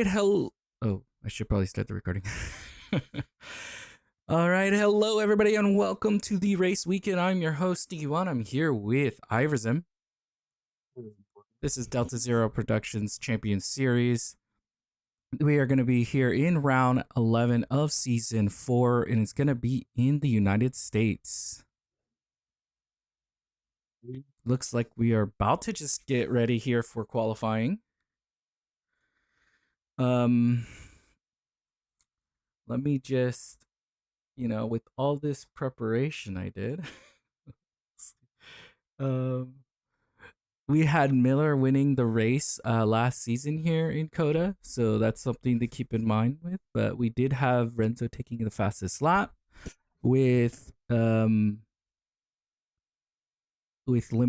right, hello. Oh, I should probably start the recording. All right, hello everybody, and welcome to the Race Weekend. I'm your host, D1. I'm here with Iverson. This is Delta Zero Productions Champion Series. We are going to be here in round 11 of season 4, and it's going to be in the United States. Looks like we are about to just get ready here for qualifying. Let me just, with all this preparation I did, we had Miller winning the race last season here in Coda, so that's something to keep in mind with. But we did have Renzo taking the fastest lap with Limp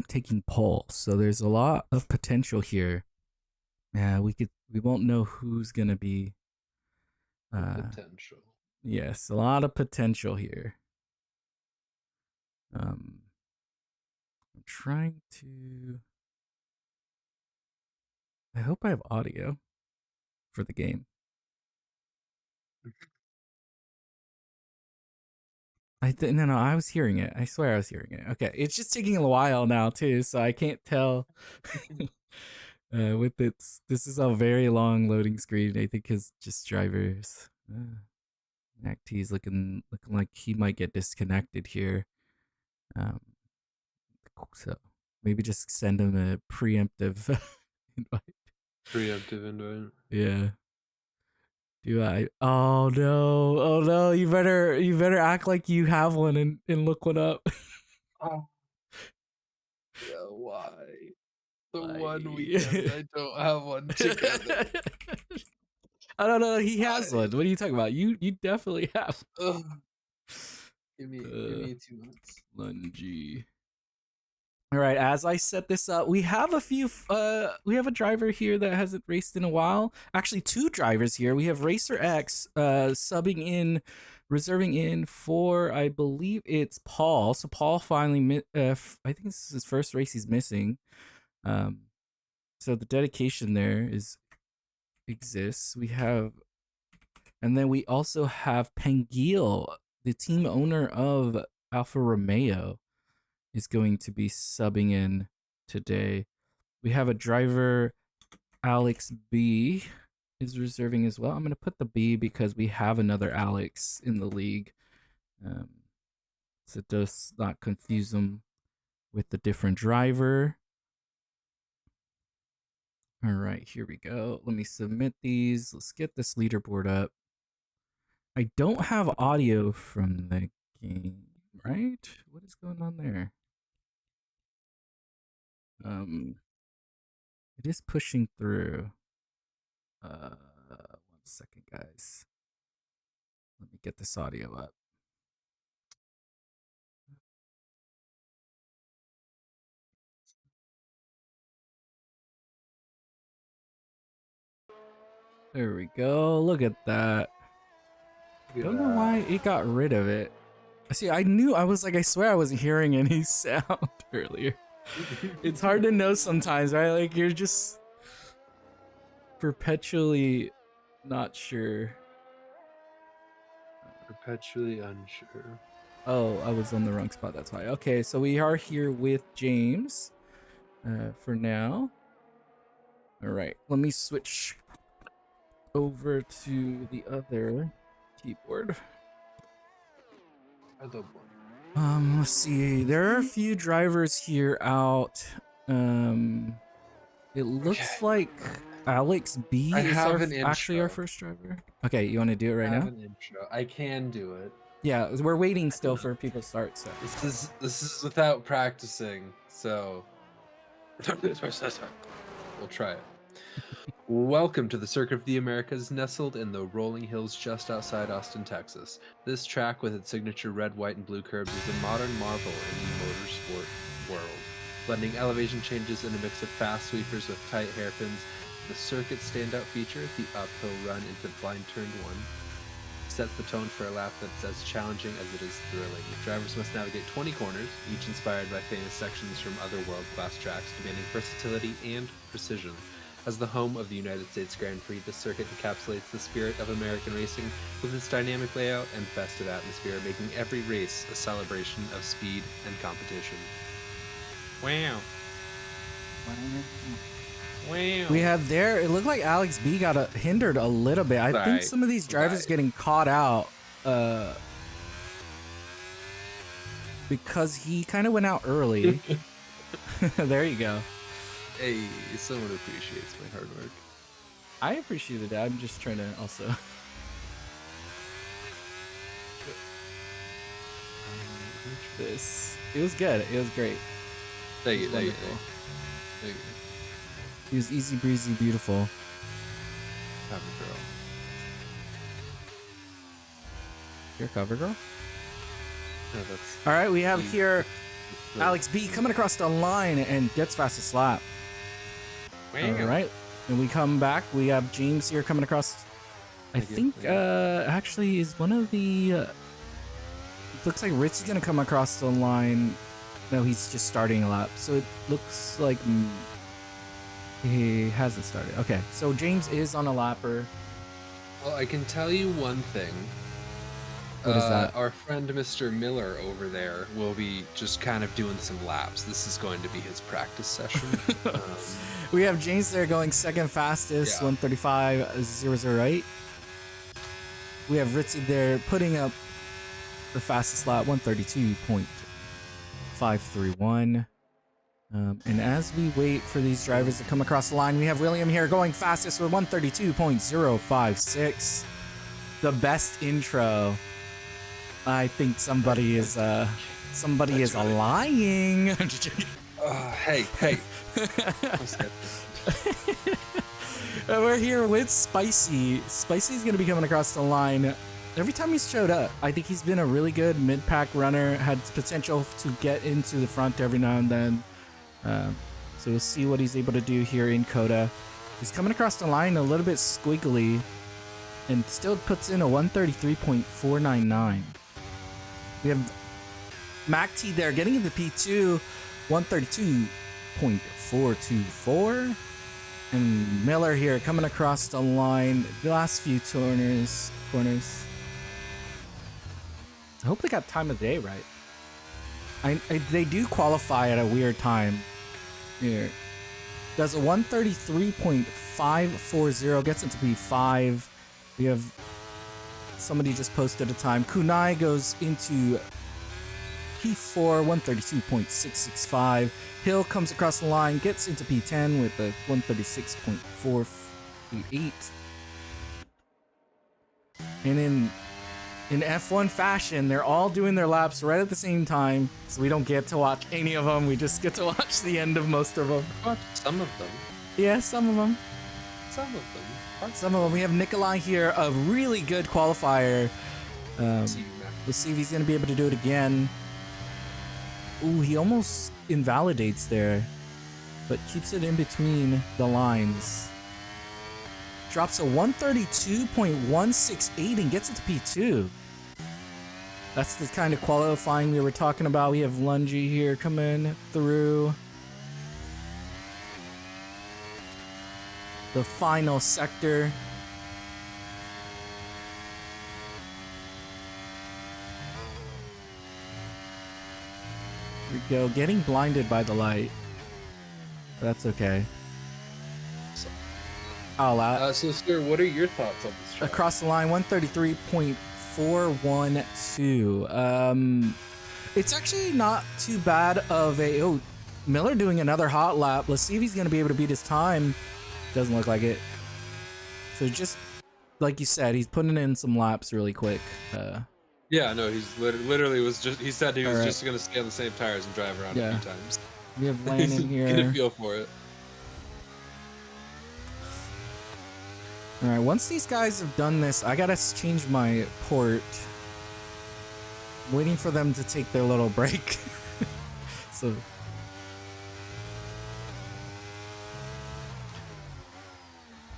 taking pole. So there's a lot of potential here. Yeah, we won't know who's gonna be potential. Yes, a lot of potential here. I'm trying to. I hope I have audio for the game. No, I was hearing it. I swear I was hearing it. Okay, it's just taking a while now too, so I can't tell. With its, this is a very long loading screen. I think because just drivers. T is looking like he might get disconnected here. So maybe just send him a preemptive invite. Preemptive invite. Yeah. Do I? Oh no! You better act like you have one and look one up. Oh. Yeah, why? Why? 1 weekend I don't have one together. I don't know. He has one. What are you talking about? You definitely have. Give me 2 months. Lungy. All right, as I set this up, we have a driver here that hasn't raced in a while. Actually, 2 drivers here. We have Racer X reserving in for, I believe it's Paul. So Paul finally, I think this is his first race he's missing. So the dedication there exists. And then we also have Pengil, the team owner of Alfa Romeo, is going to be subbing in today. We have a driver, Alex B, is reserving as well. I'm going to put the B because we have another Alex in the league. So it does not confuse them with the different driver. All right, here we go. Let me submit these. Let's get this leaderboard up. I don't have audio from the game, right? What is going on there? It is pushing through. 1 second, guys. Let me get this audio up. There we go. Look at that. Don't know why it got rid of it. See, I swear I wasn't hearing any sound earlier. It's hard to know sometimes, right? Like, you're just perpetually not sure. Perpetually unsure. Oh, I was on the wrong spot. That's why. Okay, so we are here with James for now. All right, let me switch over to the other keyboard. Let's see. There are a few drivers here out. It looks like Alex B is actually our first driver. Okay, you want to do it right now? An intro. I can do it. Yeah, we're waiting still for people to start. So this is without practicing. So we'll try it. Welcome to the Circuit of the Americas, nestled in the rolling hills just outside Austin, Texas. This track, with its signature red, white, and blue curbs, is a modern marvel in the motorsport world. Blending elevation changes in a mix of fast sweepers with tight hairpins, the circuit's standout feature, the uphill run into blind turn 1, sets the tone for a lap that's as challenging as it is thrilling. Drivers must navigate 20 corners, each inspired by famous sections from other world-class tracks, demanding versatility and precision. As the home of the United States Grand Prix, the circuit encapsulates the spirit of American racing with its dynamic layout and festive atmosphere, making every race a celebration of speed and competition. Wow. Wow. We have there, it looked like Alex B got hindered a little bit. I think some of these drivers getting caught out because he kind of went out early. There you go. Hey, someone appreciates my hard work. I appreciated it. I'm just trying to also. This. It was good. It was great. Thank you. Thank you. He was easy breezy, beautiful. Cover girl. Your cover girl? No, that's. All right, we have here Alex B coming across the line and gets fastest lap. All right, and we come back. We have James here coming across. I think actually is one of the. It looks like Ritz is gonna come across the line. No, he's just starting a lap, so it looks like he hasn't started. Okay, so James is on a lapper. Well, I can tell you one thing. What is that? Our friend Mr. Miller over there will be just kind of doing some laps. This is going to be his practice session. We have James there going second fastest, 1:35.008. We have Ritzy there putting up the fastest lap, 1:32.531. And as we wait for these drivers to come across the line, we have William here going fastest with 1:32.056. The best intro. I think somebody is lying. Hey. We're here with Spicy. Spicy's gonna be coming across the line. Every time he's showed up, I think he's been a really good mid-pack runner. Had potential to get into the front every now and then. So we'll see what he's able to do here in Coda. He's coming across the line a little bit squiggly, and still puts in a 1:33.499. We have Mac T there getting into P2, 1:32.424. And Miller here coming across the line. The last few corners. I hope they got time of day right. They do qualify at a weird time. Here. Does a 1:33.540, gets into P5. We have somebody just posted a time. Kunai goes into P4, 1:32.665. Hill comes across the line, gets into P10 with a 1:36.488. And in F1 fashion, they're all doing their laps right at the same time, so we don't get to watch any of them. We just get to watch the end of most of them. Watch some of them. Yeah, some of them. Some of them. We have Nikolai here, a really good qualifier. We'll see if he's going to be able to do it again. Ooh, he almost invalidates there, but keeps it in between the lines. Drops a 1:32.168 and gets it to P2. That's the kind of qualifying we were talking about. We have Lungy here coming through the final sector. Here we go, getting blinded by the light. That's okay. I'll allow it. So, sir, what are your thoughts on this track? Across the line, 1:33.412. It's actually not too bad of a... Oh, Miller doing another hot lap. Let's see if he's going to be able to beat his time. Doesn't look like it. So just like you said, he's putting in some laps really quick. Yeah, no, he's literally was just... He said he was just going to stay on the same tires and drive around a few times. We have Landon here. Get a feel for it. All right, once these guys have done this, I gotta change my port. I'm waiting for them to take their little break. So.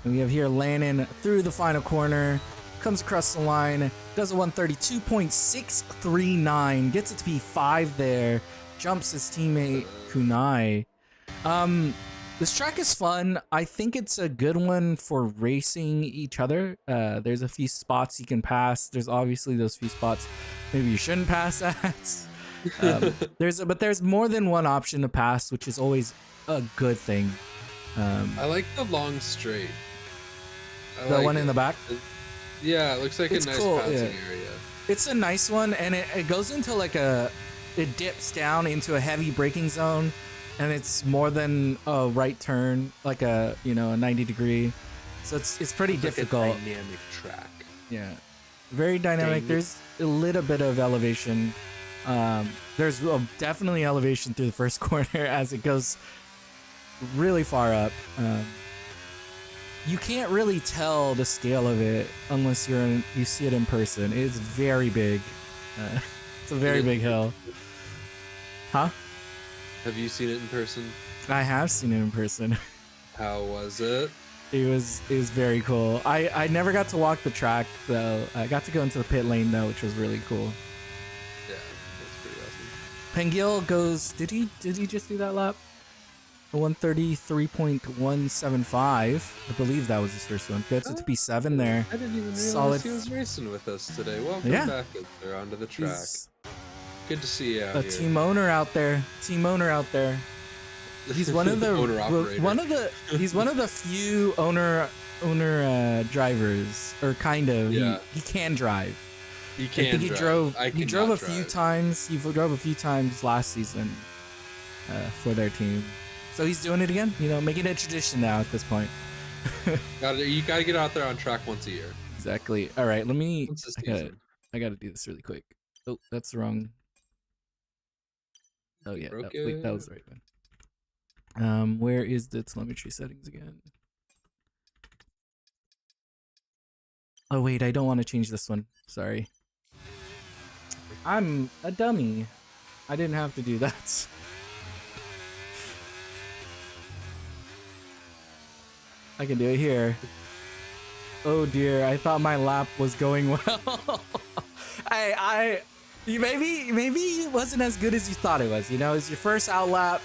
And we have here Lannon through the final corner, comes across the line, does a 1:32.639, gets it to P5 there, jumps his teammate Kunai. This track is fun. I think it's a good one for racing each other. There's a few spots you can pass. There's obviously those few spots maybe you shouldn't pass at. But there's more than one option to pass, which is always a good thing. I like the long straight. The one in the back? Yeah, it looks like a nice cool, passing area. It's a nice one, and it goes into like it dips down into a heavy braking zone, and it's more than a right turn, like a 90 degree. So it's pretty difficult. Like a dynamic track. Yeah, very dynamic. There's a little bit of elevation. There's definitely elevation through the first corner as it goes really far up. You can't really tell the scale of it unless you see it in person. It's very big. It's a very big hill. Huh? Have you seen it in person? I have seen it in person. How was it? It was very cool. I never got to walk the track though. I got to go into the pit lane though, which was really cool. Yeah, that's pretty awesome. Pengil goes. Did he just do that lap? 133.175. I believe that was his first one. Gets it to P7 there. I didn't even realize Solid. he was racing with us today. Welcome back there onto the track. Good to see you out here. Team owner out there. He's one of the he's one of the few owner drivers, or kind of. Yeah. He can drive. He can. I think he drive. drove a few times. He drove a few times last season for their team. So he's doing it again, making it a tradition now at this point. You gotta get out there on track once a year. Exactly. All right, let me. I gotta do this really quick. Oh, that's the wrong. Oh yeah, that was the right one. Where is the telemetry settings again? Oh wait, I don't want to change this one. Sorry. I'm a dummy. I didn't have to do that. I can do it here. Oh dear, I thought my lap was going well. Maybe it wasn't as good as you thought it was. It's your first out lap.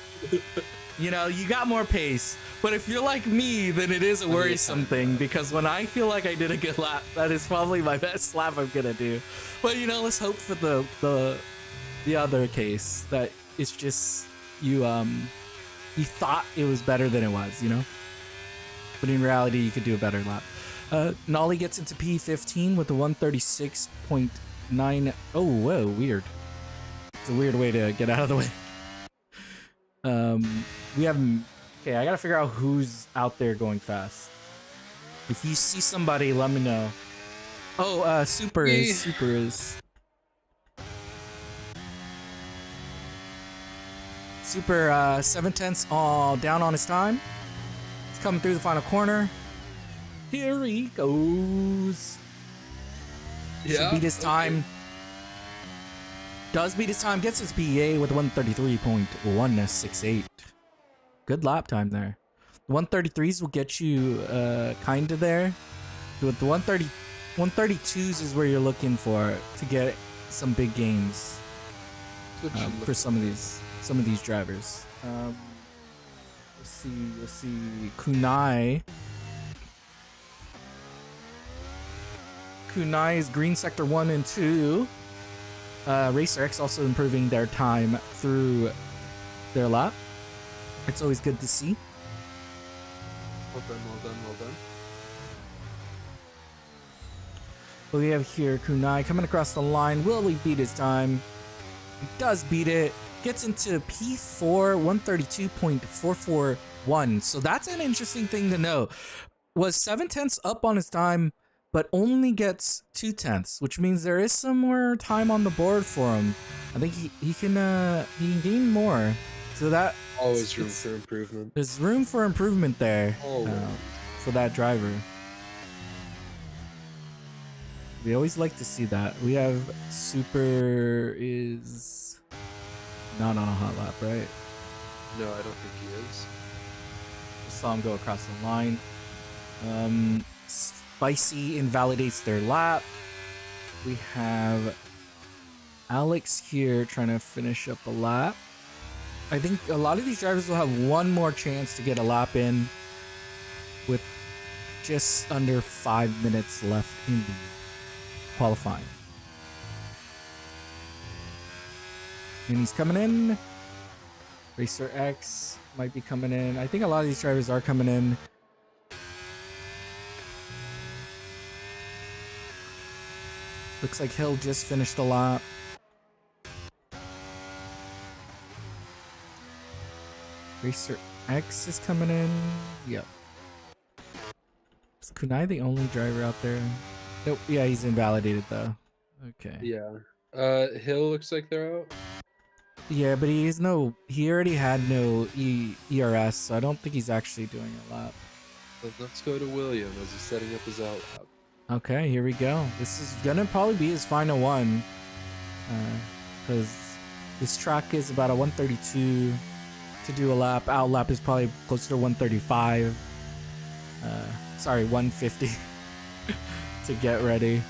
You got more pace. But if you're like me, then it is a worrisome thing, because when I feel like I did a good lap, that is probably my best lap I'm gonna do. But let's hope for the other case, that it's just you thought it was better than it was, But in reality, you could do a better lap. Nolly gets into P15 with a 136.9. Oh, whoa, weird. It's a weird way to get out of the way. We have. Okay, I gotta figure out who's out there going fast. If you see somebody, let me know. Oh, Super is. Super 7/10 all down on his time. Coming through the final corner. Here he goes. Yeah. Beat his time. Does beat his time. Gets his PEA with 133.168. Good lap time there. 133s will get you kind of there. With the 132s is where you're looking for to get some big gains for some of these drivers. Let's see. Kunai is green sector 1 and 2. Racer X also improving their time through their lap. It's always good to see. Well done. What we have here, Kunai coming across the line. Will he beat his time? He does beat it. Gets into P4, 132.441. So that's an interesting thing to know. Was 7/10 up on his time, but only gets 2/10, which means there is some more time on the board for him. I think he can gain more. So that always room for improvement. There's room for improvement there for that driver. We always like to see that. We have Super is not on a hot lap, right? No, I don't think he is. Just saw him go across the line. Spicy invalidates their lap. We have Alex here trying to finish up a lap. I think a lot of these drivers will have one more chance to get a lap in with just under 5 minutes left in the qualifying. And he's coming in. Racer X might be coming in. I think a lot of these drivers are coming in. Looks like Hill just finished a lap. Racer X is coming in. Yep. Is Kunai the only driver out there? Nope. Yeah, he's invalidated though. Okay. Yeah. Hill looks like they're out. Yeah, but he already had no ERS, so I don't think he's actually doing a lap. But let's go to William as he's setting up his out lap. Okay, here we go. This is gonna probably be his final one. Because this track is about a 132 to do a lap. Out lap is probably closer to 135. Sorry, 150 to get ready.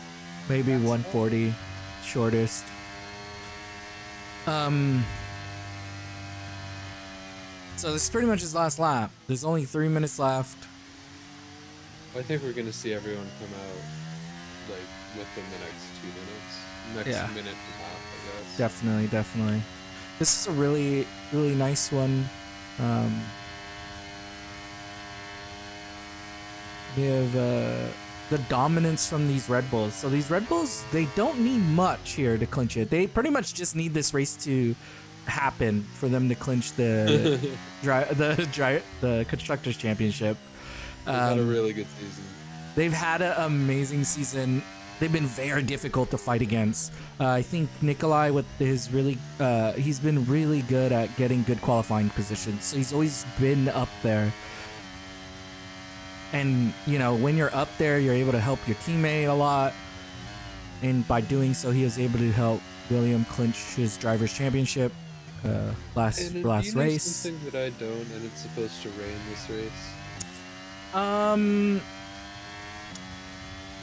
Maybe 140 shortest. So this is pretty much his last lap. There's only 3 minutes left. I think we're gonna see everyone come out like within the next 2 minutes. Next minute and a half, I guess. Definitely. This is a really, really nice one. We have the dominance from these Red Bulls. So these Red Bulls, they don't need much here to clinch it. They pretty much just need this race to happen for them to clinch the the Constructors Championship. They've had a really good season. They've had an amazing season. They've been very difficult to fight against. I think Nikolai with his really, he's been really good at getting good qualifying positions. So he's always been up there. And, you know, when you're up there, you're able to help your teammate a lot. And by doing so, he was able to help William clinch his driver's championship last race. Something that I don't, and it's supposed to rain this race.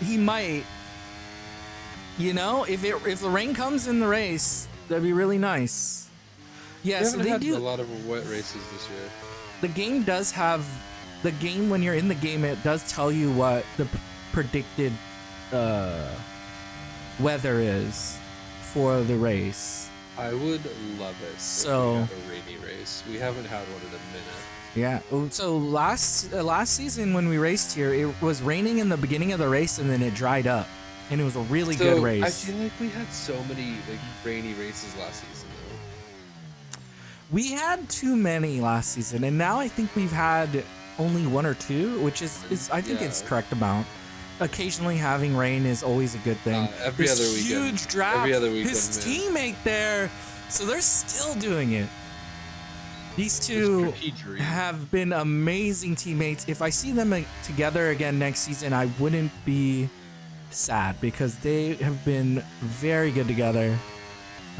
He might. You know, if the rain comes in the race, that'd be really nice. Yeah, so they do a lot of wet races this year. The game does have when you're in the game, it does tell you what the predicted weather is for the race. I would love it. So if we had a rainy race. We haven't had one in a minute. Yeah. So last season when we raced here, it was raining in the beginning of the race and then it dried up, and it was a really good race. I feel like we had so many rainy races last season though. We had too many last season, and now I think we've had only one or two, which is I think it's correct amount. Occasionally having rain is always a good thing. Every other weekend. Huge draft. Every other weekend, his teammate there, so they're still doing it. These two have been amazing teammates. If I see them together again next season, I wouldn't be sad because they have been very good together.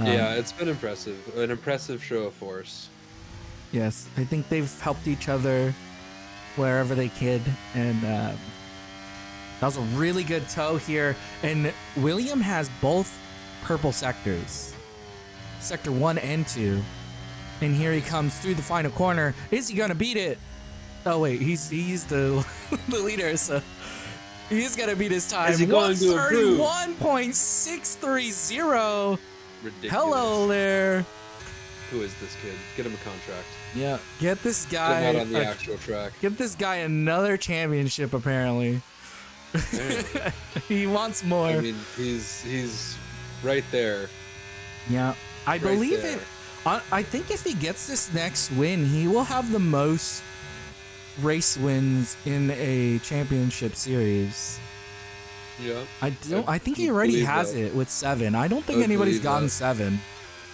Yeah, it's been impressive. An impressive show of force. Yes, I think they've helped each other wherever they could, and that was a really good tow here. And William has both purple sectors, sector 1 and 2. And here he comes through the final corner. Is he gonna beat it? Oh wait, he's the the leader, so he's gonna beat his time. Is he going to improve? 1.630. Ridiculous. Hello there. Who is this kid? Get him a contract. Yeah, get this guy. Get him out on the actual track. Get this guy another championship. Apparently, he wants more. I mean, he's right there. Yeah, I believe it. I think if he gets this next win, he will have the most race wins in a championship series. Yeah. I think he already has it with 7. I don't think anybody's gotten 7.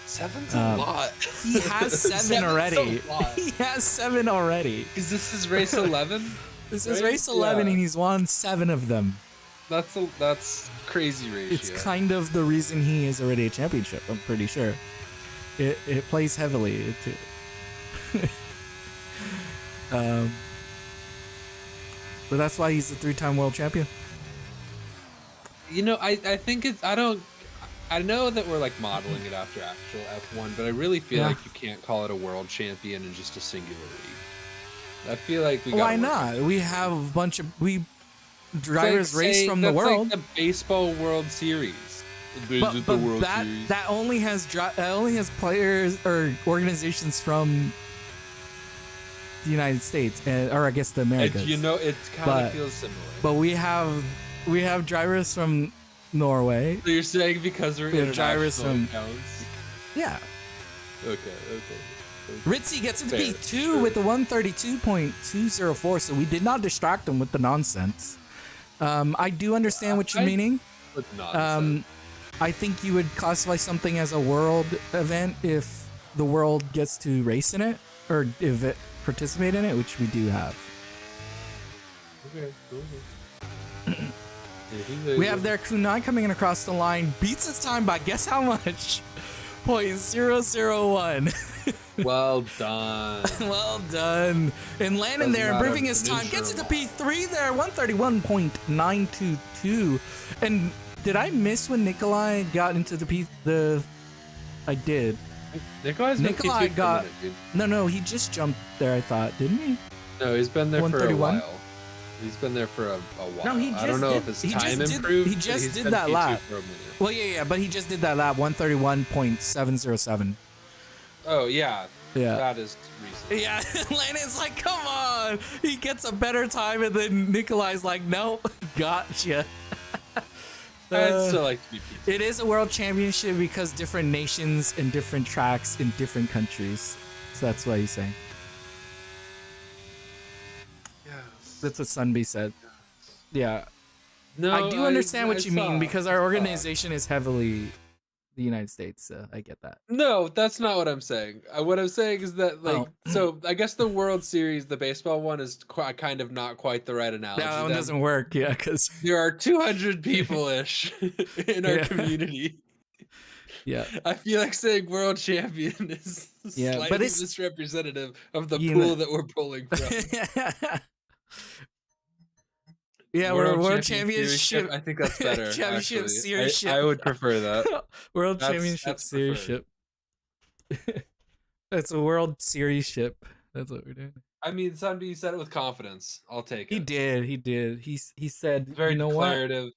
7's a lot. He has 7 already. He has 7 already. Because this is race 11? This is race 11, and he's won 7 of them. That's crazy ratio. It's kind of the reason he is already a championship, I'm pretty sure. It plays heavily into it. But that's why he's a 3-time world champion. You know, I think it's I know that we're like modeling it after actual F1, but I really feel Yeah. like you can't call it a world champion in just a singular league. I feel like we got. Why not? We have a bunch of drivers race from the that's world. like the baseball World Series. But that only has players or organizations from the United States, or I guess the Americas. You know, it kind of feels similar. But we have drivers from Norway. So you're saying because we're international counts? Yeah. Okay. Ritzy gets into P2 with the 132.204, so we did not distract him with the nonsense. I do understand what you're meaning. With nonsense. I think you would classify something as a world event if the world gets to race in it, or if it participate in it, which we do have. Okay. We have their Kunai coming in across the line, beats his time by guess how much? 0.001. Well done. Well done. And Landon there improving his time, gets it to P3 there, 131.922. And did I miss when Nikolai got into I did. Nikolai got... No, he just jumped there, I thought, didn't he? No, he's been there for a while. He's been there for a while. No, I don't know if his time improved. He just did that lap. Well, yeah, but he just did that lap, 131.707. Oh, yeah. Yeah. That is recent. Yeah, Landon's like, come on. He gets a better time, and then Nikolai's like, nope, gotcha. I'd still like to be pizza. It is a world championship because different nations and different tracks in different countries. So that's what he's saying. Yes. That's what Sunby said. Yeah. No, I do understand what you mean because our organization is heavily the United States, so I get that. No, that's not what I'm saying. What I'm saying is that, like, so I guess the World Series, the baseball one, is kind of not quite the right analogy. No, that one doesn't work, yeah, because there are 200 people-ish in our community. Yeah. I feel like saying world champion is slightly but it's misrepresentative of the pool that we're pulling from. Yeah, we're World Championship. I think that's better. Championship Series. I would prefer that. World Championship Series ship. It's a World Series ship. That's what we're doing. I mean, somebody said it with confidence. I'll take it. He did. He said, very you know declarative.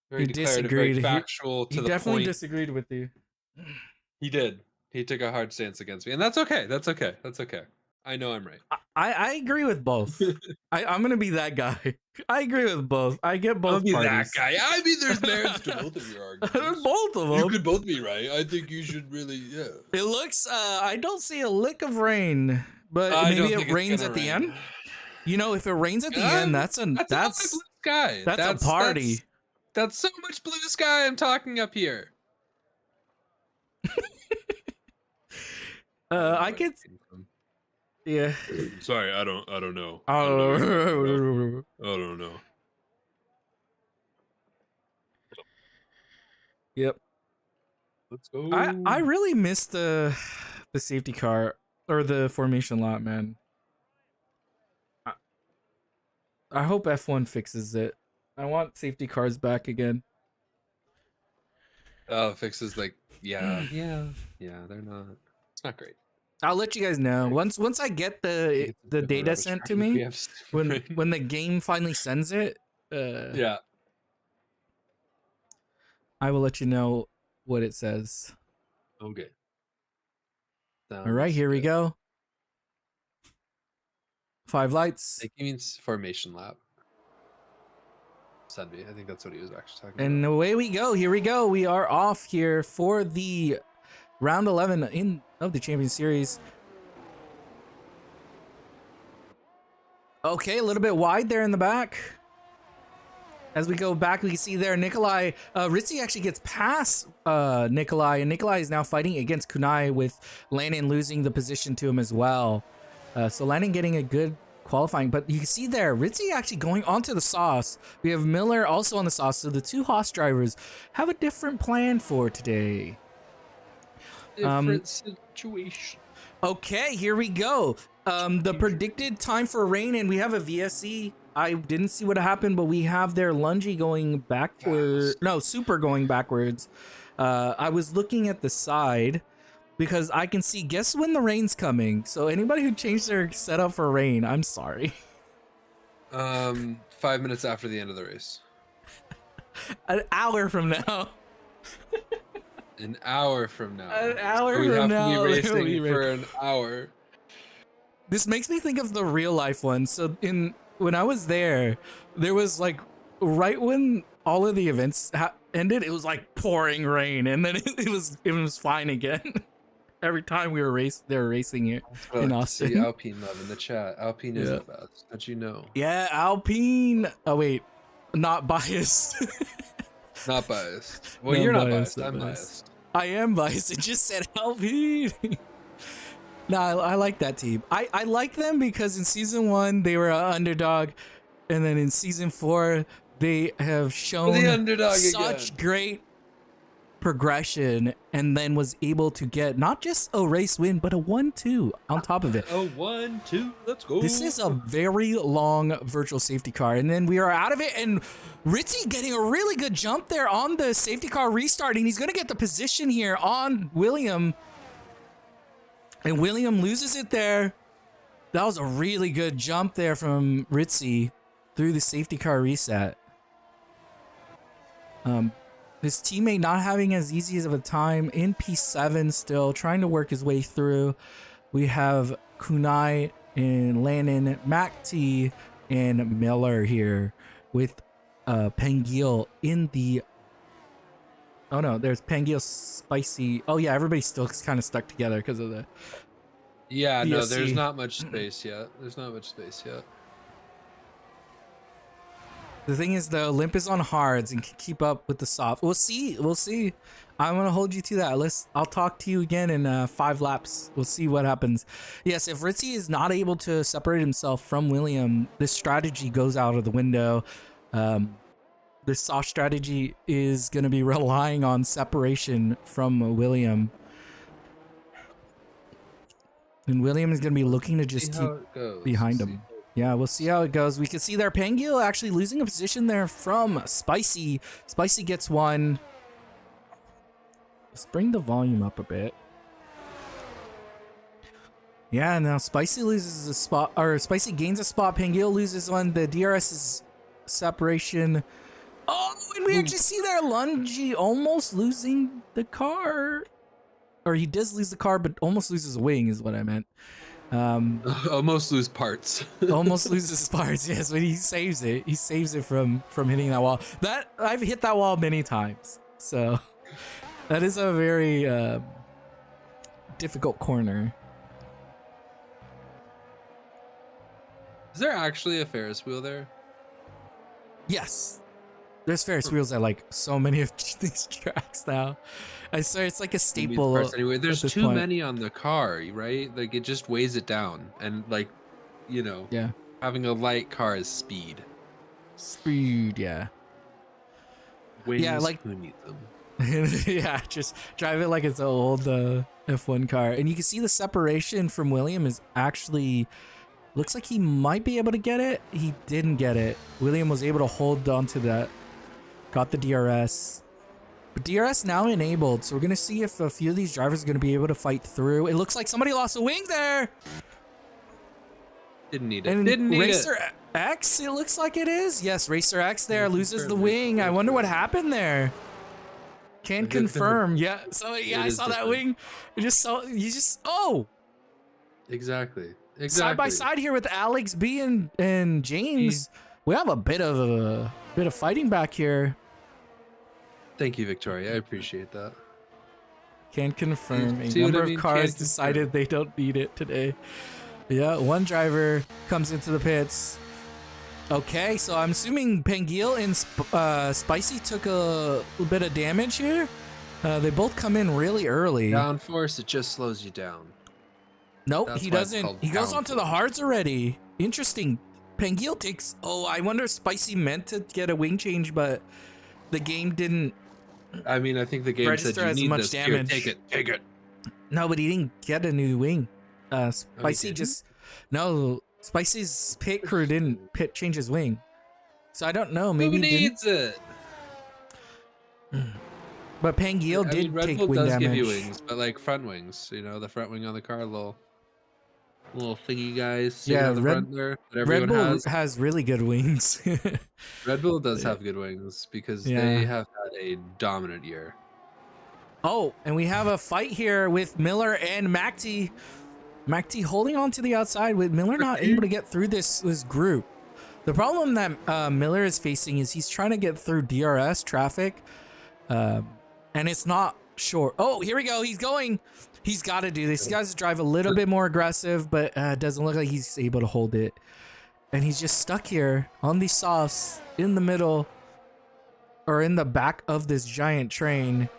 What? He disagreed. Very factual to the point. He definitely disagreed with you. He did. He took a hard stance against me, and that's okay. That's okay. I know I'm right. I agree with both. I'm gonna be that guy. I agree with both. I get both. I'll be parties. that guy. I mean, there's merits to both of your arguments. Both of them. You could both be right. I think you should really. Yeah. It looks. I don't see a lick of rain, but maybe it rains at the end. You know, if it rains at the end, that's blue sky. That's a party. That's so much blue sky I'm talking up here. I could. Yeah. Sorry, I don't know. I don't know. Yep. Let's go. I really missed the safety car or the formation lot, man. I hope F1 fixes it. I want safety cars back again. Oh, fixes yeah, they're not. It's not great. I'll let you guys know once I get the data sent to me when the game finally sends it. Yeah, I will let you know what it says. Okay. All right, here we go. 5 lights. It means formation lap. Sunby, I think that's what he was actually talking about. And away we go. Here we go. We are off here for the round 11 of the Champions Series. Okay, a little bit wide there in the back. As we go back, we can see there Nikolai. Ritzy actually gets past Nikolai, and Nikolai is now fighting against Kunai with Landon losing the position to him as well. So Landon getting a good qualifying, but you can see there Ritzy actually going onto the sauce. We have Miller also on the sauce, so the two Haas drivers have a different plan for today. Different situation. Okay, here we go. The predicted time for rain, and we have a VSC I didn't see what happened, but we have their Lungy going backward. No, Super going backwards. I was looking at the side because I can see, guess when the rain's coming. So anybody who changed their setup for rain, I'm sorry. 5 minutes after the end of the race. An hour from now. An hour from now. An hour So we from have now. to be racing for an hour. This makes me think of the real life one. So when I was there was like right when all of the events ended, it was like pouring rain, and then it was fine again. Every time we were racing here in Austin. See Alpine love in the chat. Alpine is the best. Don't you know? Yeah, Alpine. Oh wait, not biased. Not biased. Well, you're not biased. I'm biased. I am biased. It just said Alpine. No, I like that team. I like them because in season 1 they were an underdog, and then in season 4 they have shown such great progression, and then was able to get not just a race win but a 1-2 on top of it. A 1-2, let's go. This is a very long virtual safety car, and then we are out of it, and Ritzy getting a really good jump there on the safety car restarting. He's gonna get the position here on William, and William loses it there. That was a really good jump there from Ritzy through the safety car reset. His teammate not having as easy of a time in P7, still trying to work his way through. We have Kunai and Lannon, Mac T, and Miller here with Pangil in the... Oh no, there's Pangil, Spicy. Oh yeah, everybody's still kind of stuck together because of the... Yeah, DSC. no, there's not much space yet. The thing is, the Olymp is on hards and can keep up with the soft. We'll see. I'm gonna hold you to that. I'll talk to you again in 5 laps. We'll see what happens. Yes, if Ritzy is not able to separate himself from William, this strategy goes out of the window. This soft strategy is gonna be relying on separation from William. And William is gonna be looking to just keep behind him. Yeah, we'll see how it goes. We can see there Pangil actually losing a position there from Spicy. Spicy gets one. Let's bring the volume up a bit. Yeah, now Spicy loses a spot, or Spicy gains a spot. Pangil loses one. The DRS is separation. Oh, and we actually see there Lungy almost losing the car. Or he does lose the car, but almost loses a wing is what I meant. Almost lose parts. Almost loses parts, yes, but he saves it. He saves it from hitting that wall. That I've hit that wall many times, so that is a very difficult corner. Is there actually a Ferris wheel there? Yes, there's Ferris wheels at like so many of these tracks now. I swear it's like a staple. Anyway, there's too many on the car, right? Like it just weighs it down, and like, you know, yeah, having a light car is speed. Speed, yeah. Wings, yeah, like who needs them? Yeah, just drive it like it's an old F1 car, and you can see the separation from William is actually looks like he might be able to get it. He didn't get it. William was able to hold on to that. Got the DRS. But DRS now enabled, so we're going to see if a few of these drivers are going to be able to fight through. It looks like somebody lost a wing there. Didn't need it. And Didn't need Racer X, it looks like it is. Yes, Racer X there loses the wing. I wonder what happened there. Can confirm. Yeah, so yeah, I saw that wing. Oh. Exactly. Side by side here with Alex B and James. We have a bit of fighting back here. Thank you, Victoria. I appreciate that. Can confirm. A number of cars decided they don't need it today. Yeah, one driver comes into the pits. Okay, so I'm assuming Pangil and Spicy took a little bit of damage here. They both come in really early. Downforce, it just slows you down. Nope, he doesn't. He goes onto the hards already. Interesting. Pangil takes... Oh, I wonder if Spicy meant to get a wing change, but the game didn't... I mean, I think the game said you need this. Damage. Here, take it. No, but he didn't get a new wing. Spicy just... No, Spicy's pit crew didn't change his wing. So I don't know. Maybe Who he didn't. needs it? But Pangiel did Red take Bull wing does damage. give you wings, but like front wings, you know, the front wing on the car, little thingy guys sitting on the front there that everyone Red Bull has. really good wings. Red Bull does have good wings because they have had a dominant year. Oh, and we have a fight here with Miller and Macti. Macti holding on to the outside with Miller not able to get through this group. The problem that Miller is facing is he's trying to get through DRS traffic, and it's not short. Oh, here we go. He's going. He's got to do this. He has to drive a little bit more aggressive, but it doesn't look like he's able to hold it. And he's just stuck here on these softs in the middle or in the back of this giant train.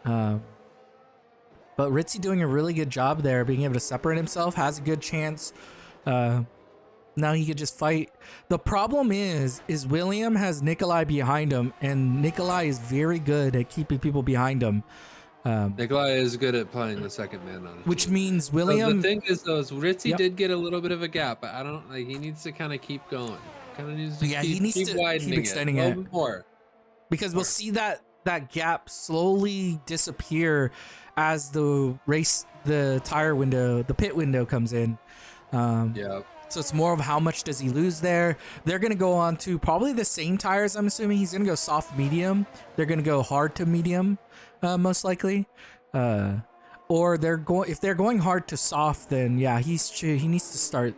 But Ritzy doing a really good job there, being able to separate himself, has a good chance. Now he could just fight. The problem is William has Nikolai behind him, and Nikolai is very good at keeping people behind him. Nikolai is good at playing the second man on it. Which means William... So the thing is, though, Ritzy did get a little bit of a gap, but I don't like. He needs to kind of keep going. Kind of needs to keep widening keep extending it. it more. Because we'll see that gap slowly disappear as the tire window, the pit window comes in. So it's more of how much does he lose there. They're going to go on to probably the same tires. I'm assuming he's going to go soft medium. They're going to go hard to medium, most likely. Or if they're going hard to soft, then yeah, he needs to start.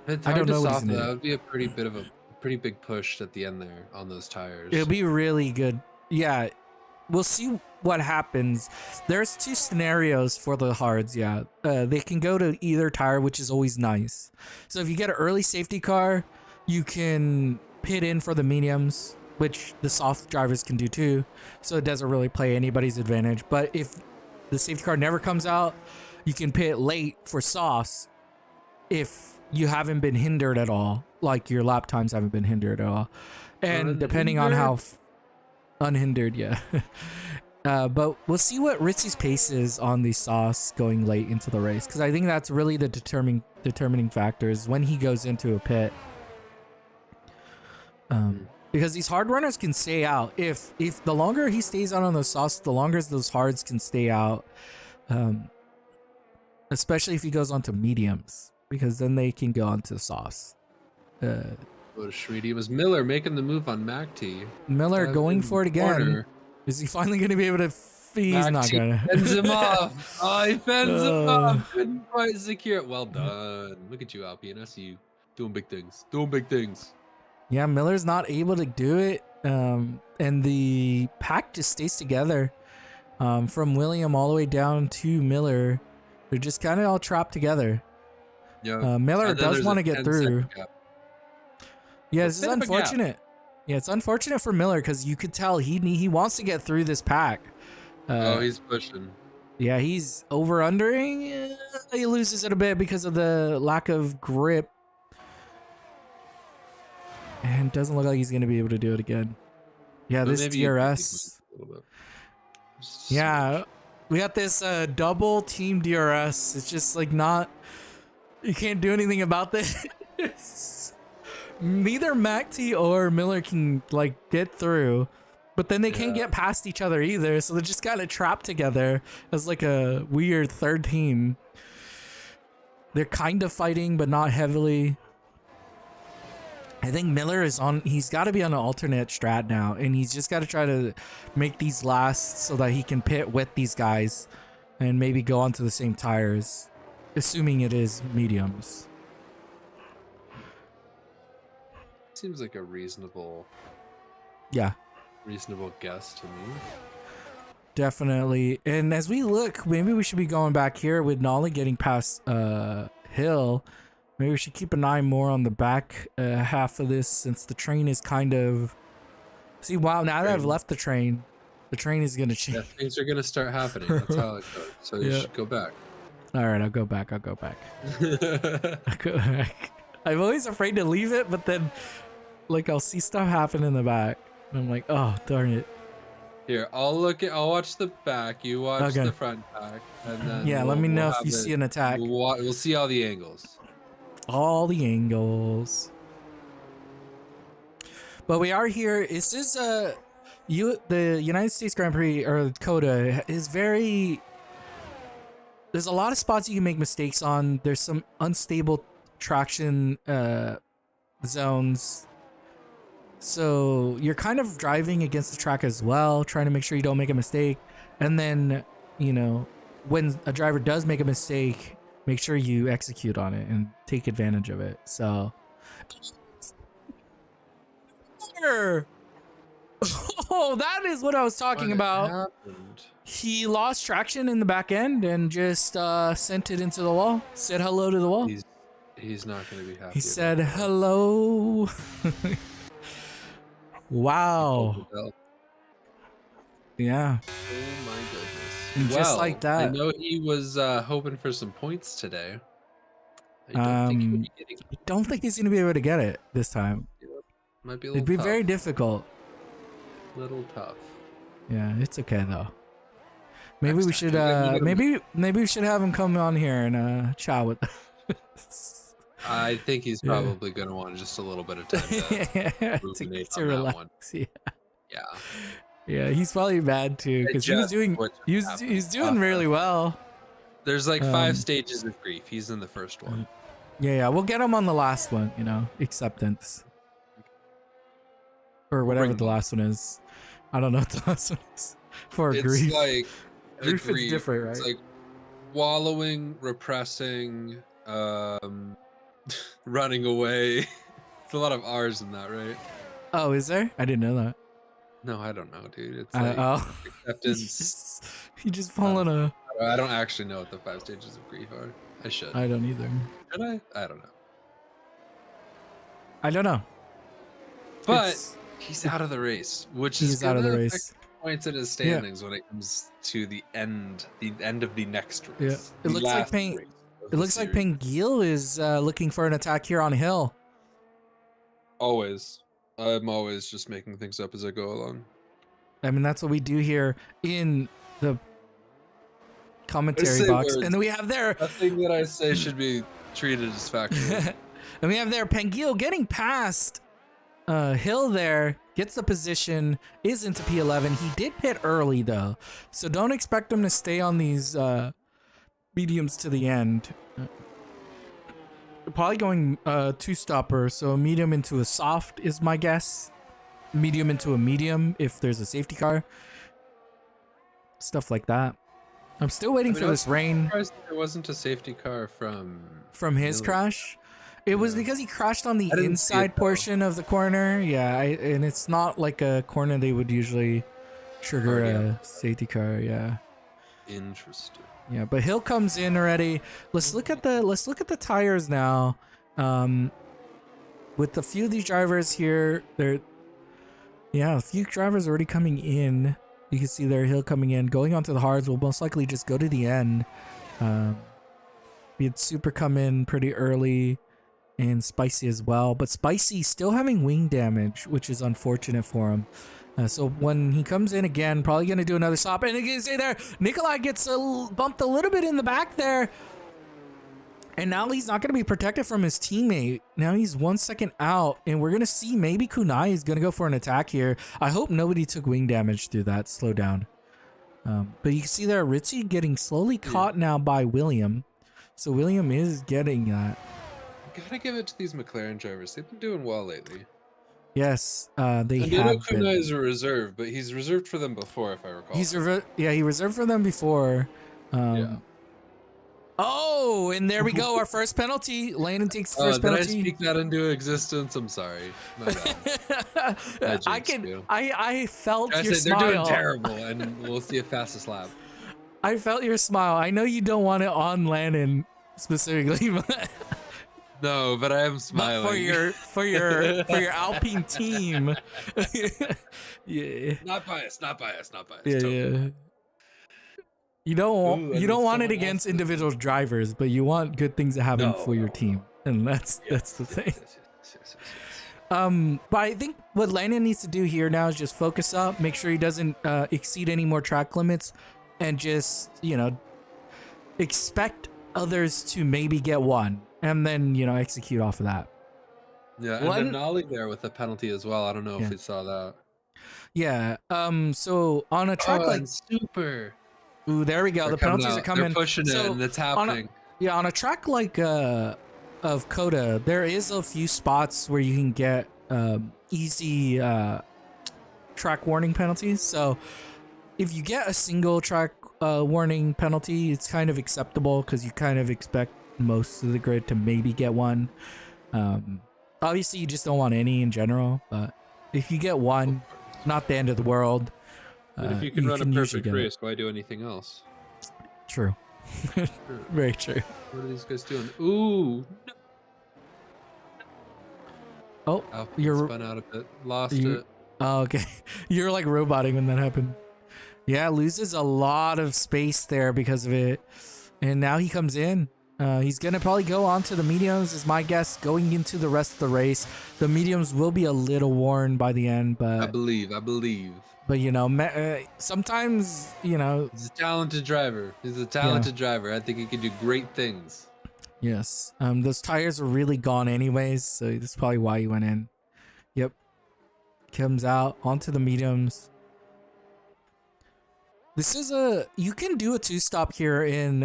I don't know. Soft, that would be a pretty big push at the end there on those tires. It'll be really good. Yeah, we'll see what happens. There's two scenarios for the hards. Yeah, they can go to either tire, which is always nice. So if you get an early safety car, you can pit in for the mediums, which the soft drivers can do too. So it doesn't really play anybody's advantage. But if the safety car never comes out, you can pit late for softs if you haven't been hindered at all, like your lap times haven't been hindered at all. And depending on how unhindered, yeah. But we'll see what Ritzy's pace is on the sauce going late into the race, because I think that's really the determining factors when he goes into a pit. Because these hard runners can stay out. If the longer he stays out on those sauce, the longer those hards can stay out. Especially if he goes on to mediums, because then they can go on to sauce. It was Miller making the move on MacT. Miller going for it again. Corner. Is he finally going to be able to? He's not going to. Fends him off. Oh, he fends him off. Couldn't quite secure it. Well done. Look at you, Alpine. I see you doing big things. Doing big things. Yeah, Miller's not able to do it. And the pack just stays together. From William all the way down to Miller. They're just kind of all trapped together. Yeah. Miller does want to get through. Yeah, this is unfortunate. Yeah, it's unfortunate for Miller because you could tell he wants to get through this pack. He's pushing. Yeah, he's over-undering. He loses it a bit because of the lack of grip. And doesn't look like he's going to be able to do it again. Yeah, this DRS. Yeah, we got this double team DRS. It's just like not... You can't do anything about this. Neither MacT or Miller can like get through, but then they can't get past each other either, so they're just kind of trapped together as like a weird third team. They're kind of fighting, but not heavily. I think Miller is on. He's got to be on an alternate strat now, and he's just got to try to make these last so that he can pit with these guys and maybe go onto the same tires, assuming it is mediums. Seems like a reasonable guess to me. Definitely. And as we look, maybe we should be going back here with Nolly getting past Hill. Maybe we should keep an eye more on the back half of this, since the train is kind of... See, wow, now that I've left the train is going to change. Yeah, things are going to start happening. That's how it goes. So you should go back. All right, I'll go back. I'll go back. I'm always afraid to leave it, but then like I'll see stuff happen in the back and I'm like, oh darn it. Here, I'll watch the back, you watch the front pack, and then let me know if you see an attack. We'll see all the angles. All the angles. But we are here. It's just the United States Grand Prix or COTA is very. There's a lot of spots you can make mistakes on. There's some unstable traction zones. So you're kind of driving against the track as well, trying to make sure you don't make a mistake. And then, you know, when a driver does make a mistake, make sure you execute on it and take advantage of it. So, oh, that is what I was talking about. Happened? He lost traction in the back end and just sent it into the wall. Said hello to the wall. He's not going to be happy. He said hello. Wow. Yeah. Oh my goodness. And just like that. I know he was hoping for some points today. I don't think he's going to be able to get it this time. Might be a little It'd be tough. very difficult. Little tough. Yeah, it's okay though. Maybe Next we time, should maybe we should have him come on here and chat with us. I think he's probably going to want just a little bit of time to ruminate on relax. that one. Yeah. Yeah, he's probably mad too because he's doing really well. There's like 5 stages of grief. He's in the first one. Yeah, we'll get him on the last one, you know, acceptance. Or whatever the last one is. I don't know what the last one is. For it's grief. Like grief is different, right? It's like wallowing, repressing, running away. It's a lot of R's in that, right? Oh, is there? I didn't know that. No, I don't know, dude. It's like acceptance. You just fall in a... I don't actually know what the 5 stages of grief are. I should. I don't either. Should I? I don't know. I don't know. But he's out of the race, which is out of the race. Points in his standings when it comes to the end of the next race. Yeah, it looks like Pengil is looking for an attack here on Hill. Always. I'm always just making things up as I go along. I mean, that's what we do here in the commentary box. Words. And then we have there... Nothing that I say should be treated as factual. And we have there Pengil getting past Hill there, gets the position, is into P11. He did pit early, though. So don't expect him to stay on these mediums to the end. Probably going two-stopper, so a medium into a soft is my guess. Medium into a medium if there's a safety car. Stuff like that. I'm still waiting for this rain. There wasn't a safety car from his crash. It was because he crashed on the inside portion of the corner. Yeah, and it's not like a corner they would usually trigger a safety car. Yeah. Interesting. Yeah, but Hill comes in already. Let's look at the tires now. With a few of these drivers here, a few drivers already coming in. You can see there Hill coming in, going onto the hards. Will most likely just go to the end. We had Super come in pretty early, and Spicy as well. But Spicy still having wing damage, which is unfortunate for him. So when he comes in again, probably going to do another stop. And you can see there, Nikolai gets bumped a little bit in the back there. And now he's not going to be protected from his teammate. Now he's 1 second out. And we're going to see maybe Kunai is going to go for an attack here. I hope nobody took wing damage through that slowdown. But you can see there, Ritzy getting slowly caught now by William. So William is getting that. Gotta give it to these McLaren drivers. They've been doing well lately. They have been. Kunai is a reserve, but he's reserved for them before, if I recall. He reserved for them before. Oh, and there we go. Our first penalty. Landon takes the first penalty. Did I speak that into existence? I'm sorry. My bad. I felt your smile. They're doing terrible, and we'll see a fastest lap. I felt your smile. I know you don't want it on Landon specifically, but no, but I am smiling. But for your Alpine team. Yeah. Not biased. Yeah, totally. Yeah. You don't want it against individual drivers, but you want good things to happen for your team, and that's the thing. Yes. But I think what Landon needs to do here now is just focus up, make sure he doesn't exceed any more track limits, and just expect others to maybe get one. and then execute off of that. Yeah, and One, Denali there with a penalty as well. I don't know if yeah, we saw that. yeah. So on a track Oh, like, and super. ooh, there we go. They're The coming penalties are out. They're coming. pushing it, So and it's on a happening. on a track like of Coda, there is a few spots where you can get easy track warning penalties. So if you get a single track warning penalty, it's kind of acceptable because you kind of expect most of the grid to maybe get one. Obviously, you just don't want any in general, but if you get one, not the end of the world. But if you can run a usually perfect get it. race, why do anything else? True. Very true. What are these guys doing? Ooh. Oh, Alpine spun out a bit. Lost it. Oh, okay. You're like roboting when that happened. Yeah, loses a lot of space there because of it. And now he comes in. He's going to probably go on to the mediums, is my guess, going into the rest of the race. The mediums will be a little worn by the end, but... I believe. But, sometimes, He's a talented driver. I think he can do great things. Yes. Those tires are really gone anyways, so that's probably why he went in. Yep. Comes out onto the mediums. This is you can do a 2-stop here in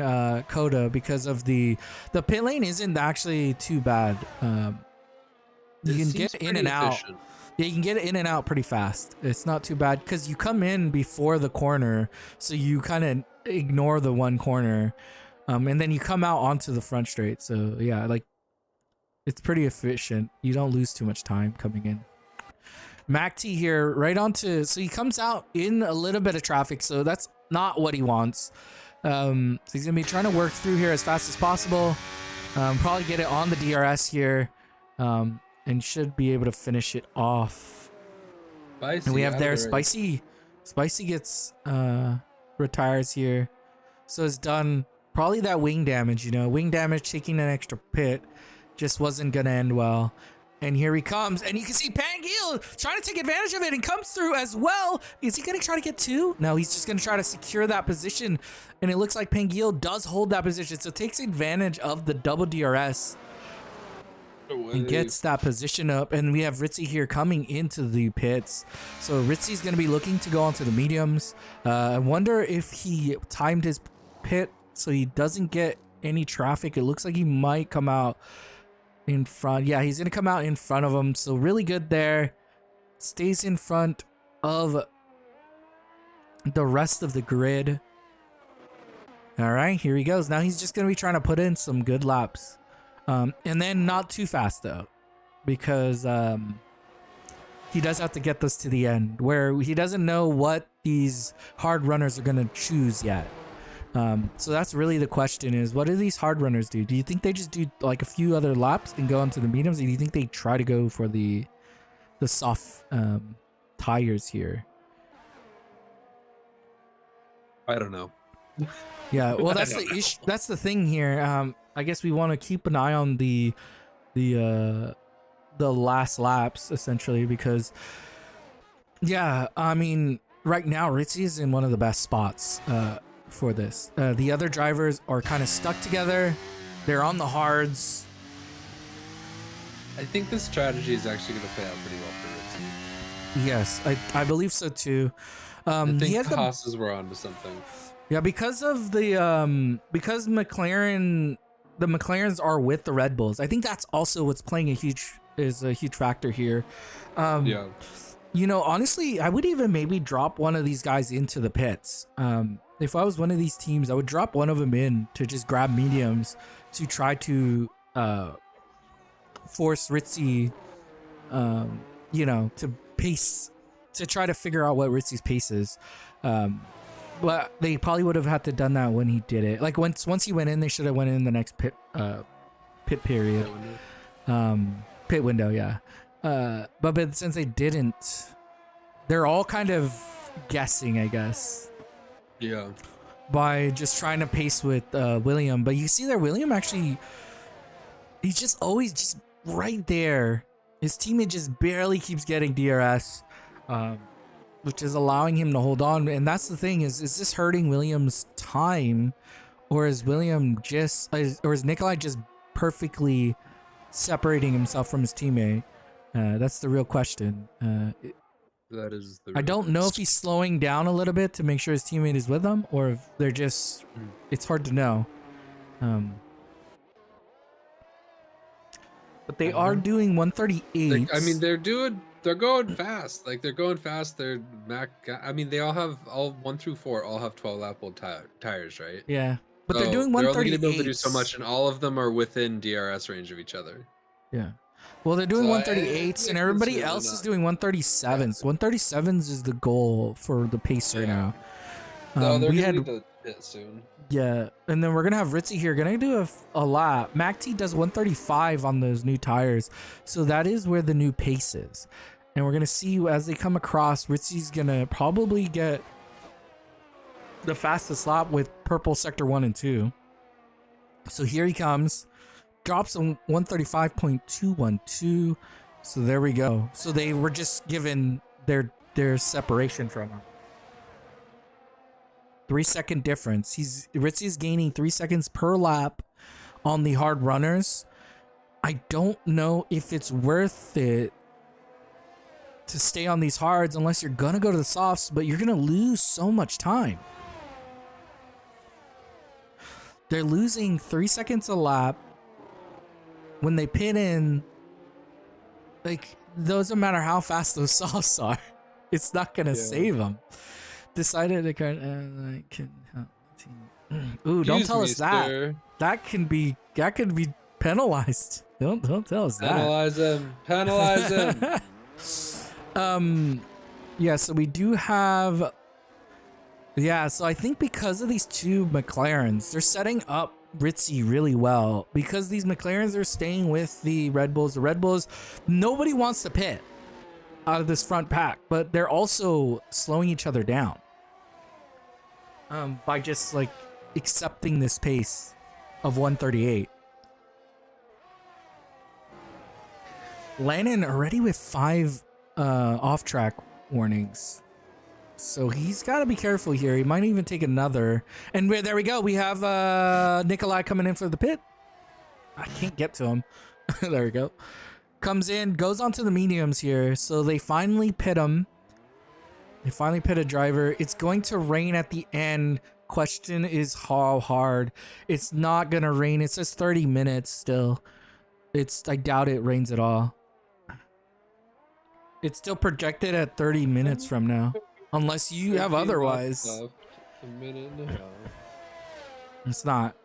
Coda because of the pit lane isn't actually too bad. You can get in and out. Yeah, you can get in and out pretty fast. It's not too bad because you come in before the corner, so you kind of ignore the one corner, and then you come out onto the front straight. So yeah, like it's pretty efficient. You don't lose too much time coming in. MacT here, right onto, so he comes out in a little bit of traffic, so that's not what he wants. So he's gonna be trying to work through here as fast as possible. Probably get it on the DRS here, and should be able to finish it off. Spicy, and we have there Spicy. Spicy gets retires here, so it's done. Probably that wing damage, wing damage taking an extra pit just wasn't gonna end well. And here he comes, and you can see Pangil trying to take advantage of it and comes through as well. Is he going to try to get two? No, he's just going to try to secure that position. And it looks like Pangil does hold that position, so takes advantage of the double DRS and gets that position up. And we have Ritzy here coming into the pits. So Ritzy's going to be looking to go onto the mediums. I wonder if he timed his pit so he doesn't get any traffic. It looks like he might come out in front. Yeah, he's gonna come out in front of him, so really good there. Stays in front of the rest of the grid. All right, here he goes. Now he's just gonna be trying to put in some good laps, and then not too fast though, because he does have to get this to the end where he doesn't know what these hard runners are gonna choose yet. So that's really the question is, what do these hard runners do? Do you think they just do like a few other laps and go onto the mediums? Or do you think they try to go for the soft tires here? I don't know. Yeah, well, that's the issue. That's the thing here. I guess we want to keep an eye on the last laps essentially, because yeah, I mean, right now Ritzy is in one of the best spots for this. The other drivers are kind of stuck together. They're on the hards. I think this strategy is actually going to play out pretty well for Ritzy. Yes, I believe so too. I think the Haas's were onto something. Yeah, because of the because the McLarens are with the Red Bulls. I think that's also what's playing a huge factor here. Yeah. Honestly, I would even maybe drop one of these guys into the pits. If I was one of these teams, I would drop one of them in to just grab mediums to try to force Ritzy, to pace, to try to figure out what Ritzy's pace is. But they probably would have had to done that when he did it. Like once he went in, they should have went in the next pit period, pit window, yeah. But since they didn't, they're all kind of guessing, I guess. Yeah. By just trying to pace with William. But you see there, William actually, he's just always just right there. His teammate just barely keeps getting DRS, which is allowing him to hold on. And that's the thing is this hurting William's time, or is William just, or is Nikolai just perfectly separating himself from his teammate? That's the real question. That is the. I don't know if he's slowing down a little bit to make sure his teammate is with him, or if they're just. It's hard to know. But they are doing 138. I mean, they're going fast. Like they're going fast. I mean, they all 1 through 4 all have 12 lap old tires, right? Yeah, but they're So doing 138. They're only going to be able to do so much, and all of them are within DRS range of each other. Yeah. Well, they're doing 138s, and everybody else is doing 137s. 137s is the goal for the pace right now. No, they're going to need to hit soon. Yeah, and then we're going to have Ritzy here. Going to do a lap. MacT does 135 on those new tires. So that is where the new pace is. And we're going to see as they come across, Ritzy's going to probably get the fastest lap with purple sector 1 and 2. So here he comes. Drops a 135.212. So there we go. So they were just given their separation from him. 3-second difference. Ritzy's gaining 3 seconds per lap on the hard runners. I don't know if it's worth it to stay on these hards unless you're gonna go to the softs, but you're gonna lose so much time. They're losing 3 seconds a lap when they pit in. Like, doesn't matter how fast those softs are, it's not gonna save them. Decided to can help the team. Ooh, don't tell us that. Sir. That could be penalized. Don't tell us that. Penalize him. Yeah, so we do have. Yeah, so I think because of these two McLarens, they're setting up Ritzy really well, because these McLarens are staying with the Red Bulls. The Red Bulls, nobody wants to pit out of this front pack, but they're also slowing each other down by just like accepting this pace of 138. Landon already with 5 off-track warnings, so he's got to be careful here. He might even take another. And there we go. We have Nikolai coming in for the pit. I can't get to him. There we go. Comes in, goes onto the mediums here. So they finally pit him. They finally pit a driver. It's going to rain at the end. Question is how hard. It's not going to rain. It says 30 minutes still. I doubt it rains at all. It's still projected at 30 minutes from now. Unless you have otherwise. A minute and a half. It's not.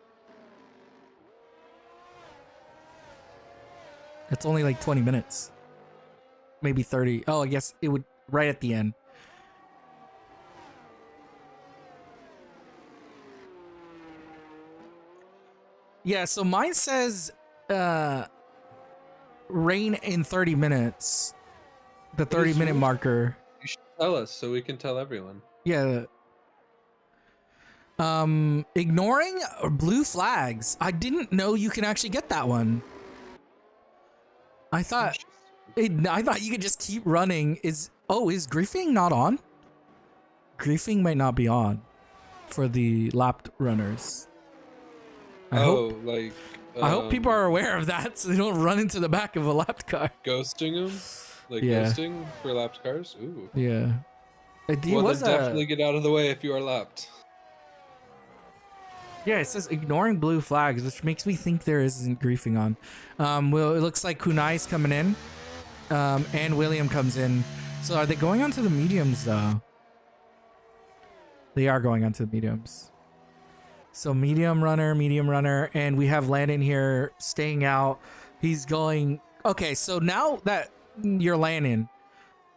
It's only like 20 minutes. Maybe 30. Oh, I guess it would right at the end. Yeah, so mine says rain in 30 minutes. The 30-minute marker. You should tell us so we can tell everyone. Yeah. Ignoring blue flags. I didn't know you can actually get that one. I thought you could just keep running. Is griefing not on? Griefing might not be on for the lapped runners. I hope people are aware of that so they don't run into the back of a lapped car. Ghosting them? Ghosting for lapped cars? Ooh. Yeah. Well, then definitely get out of the way if you are lapped. Yeah, it says ignoring blue flags, which makes me think there isn't griefing on. Well, it looks like Kunai's coming in. And William comes in. So are they going onto the mediums, though? They are going onto the mediums. So medium runner, and we have Landon here staying out. He's going... Okay, so now that you're Landon...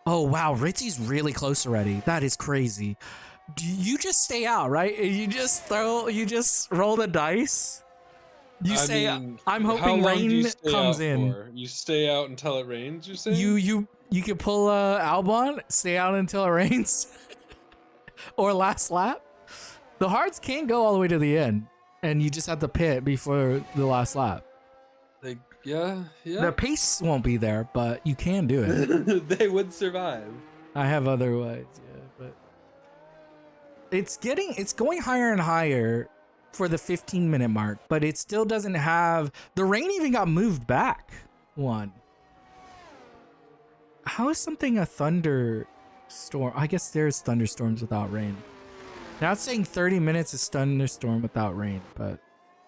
Oh, wow, Ritzy's really close already. That is crazy. You just stay out, right? You just roll the dice? I'm hoping rain comes in. You stay out until it rains, you say? You can pull Albon, stay out until it rains. Or last lap. The hards can't go all the way to the end, and you just have to pit before the last lap. Yeah. The pace won't be there, but you can do it. They would survive. I have otherwise, yeah, but it's going higher and higher. for the 15-minute mark, but it still doesn't have the rain. Even got moved back one. How is something a thunderstorm? I guess there's thunderstorms without rain. Now it's saying 30 minutes is thunderstorm without rain, but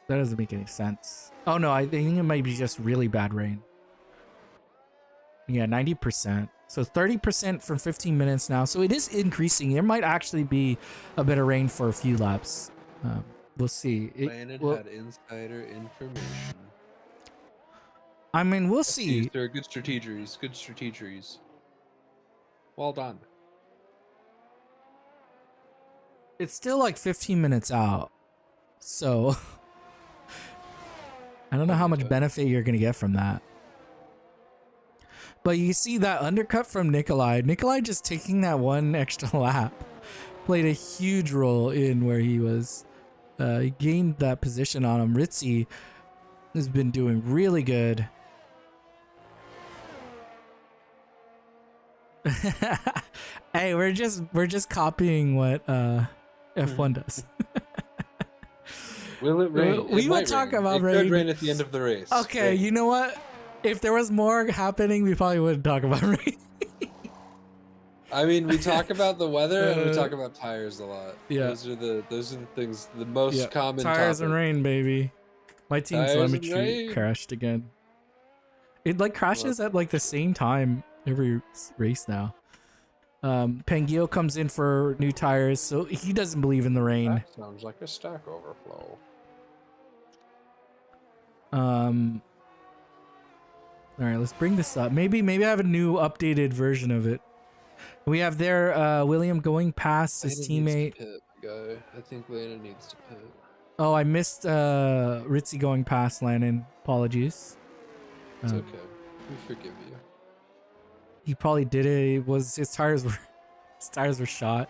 that doesn't make any sense. Oh no, I think it might be just really bad rain. Yeah, 90%. So 30% from 15 minutes now. So it is increasing. There might actually be a bit of rain for a few laps. We'll see. Landon had insider information. I mean, we'll Yes, see. There are good strategies. Good strategies. Well done. It's still like 15 minutes out. So I don't know how much benefit you're going to get from that. But you see that undercut from Nikolai. Nikolai just taking that one extra lap played a huge role in where he was. He gained that position on him. Ritzy has been doing really good. Hey, we're just copying what F1 does. Will it rain? We will talk about rain. It could rain at the end of the race. Okay, Rain. you know what? If there was more happening, we probably wouldn't talk about rain. I mean, we talk about the weather and we talk about tires a lot. Yeah, those are the things, the most common. Tires topic. and rain, baby. My team's telemetry crashed again. It like crashes at like the same time every race now. Pangio comes in for new tires, so he doesn't believe in the rain. That sounds like a stack overflow. All right, let's bring this up. Maybe I have a new updated version of it. We have there William going past his teammate. Pit, guy. I think Landon needs to pit. Oh, I missed Ritzy going past Landon. Apologies. It's okay. We forgive you. He probably did it. It was his tires were shot.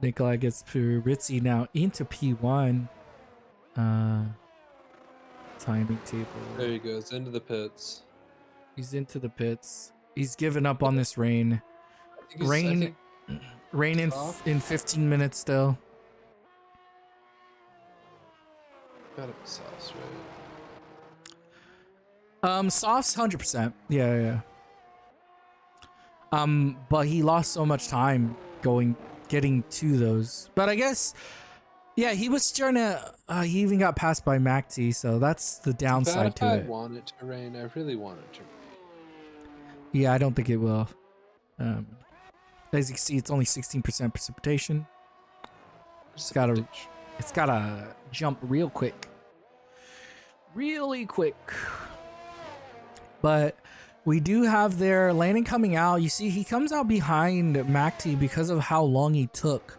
Nikolai gets to Ritzy now into P1. Timing table. There he goes into the pits. He's into the pits. He's given up on this rain. Rain in 15 minutes still. Gotta be sauce, right? Sauce 100%. Yeah. But he lost so much time getting to those. But I guess, yeah, he was trying to. He even got passed by MacT, so that's the downside to it. I want it to rain. I really want it to rain. Yeah, I don't think it will. As you can see, it's only 16% precipitation. It's gotta jump real quick. Really quick. But we do have their Landon coming out. You see, he comes out behind MacT because of how long he took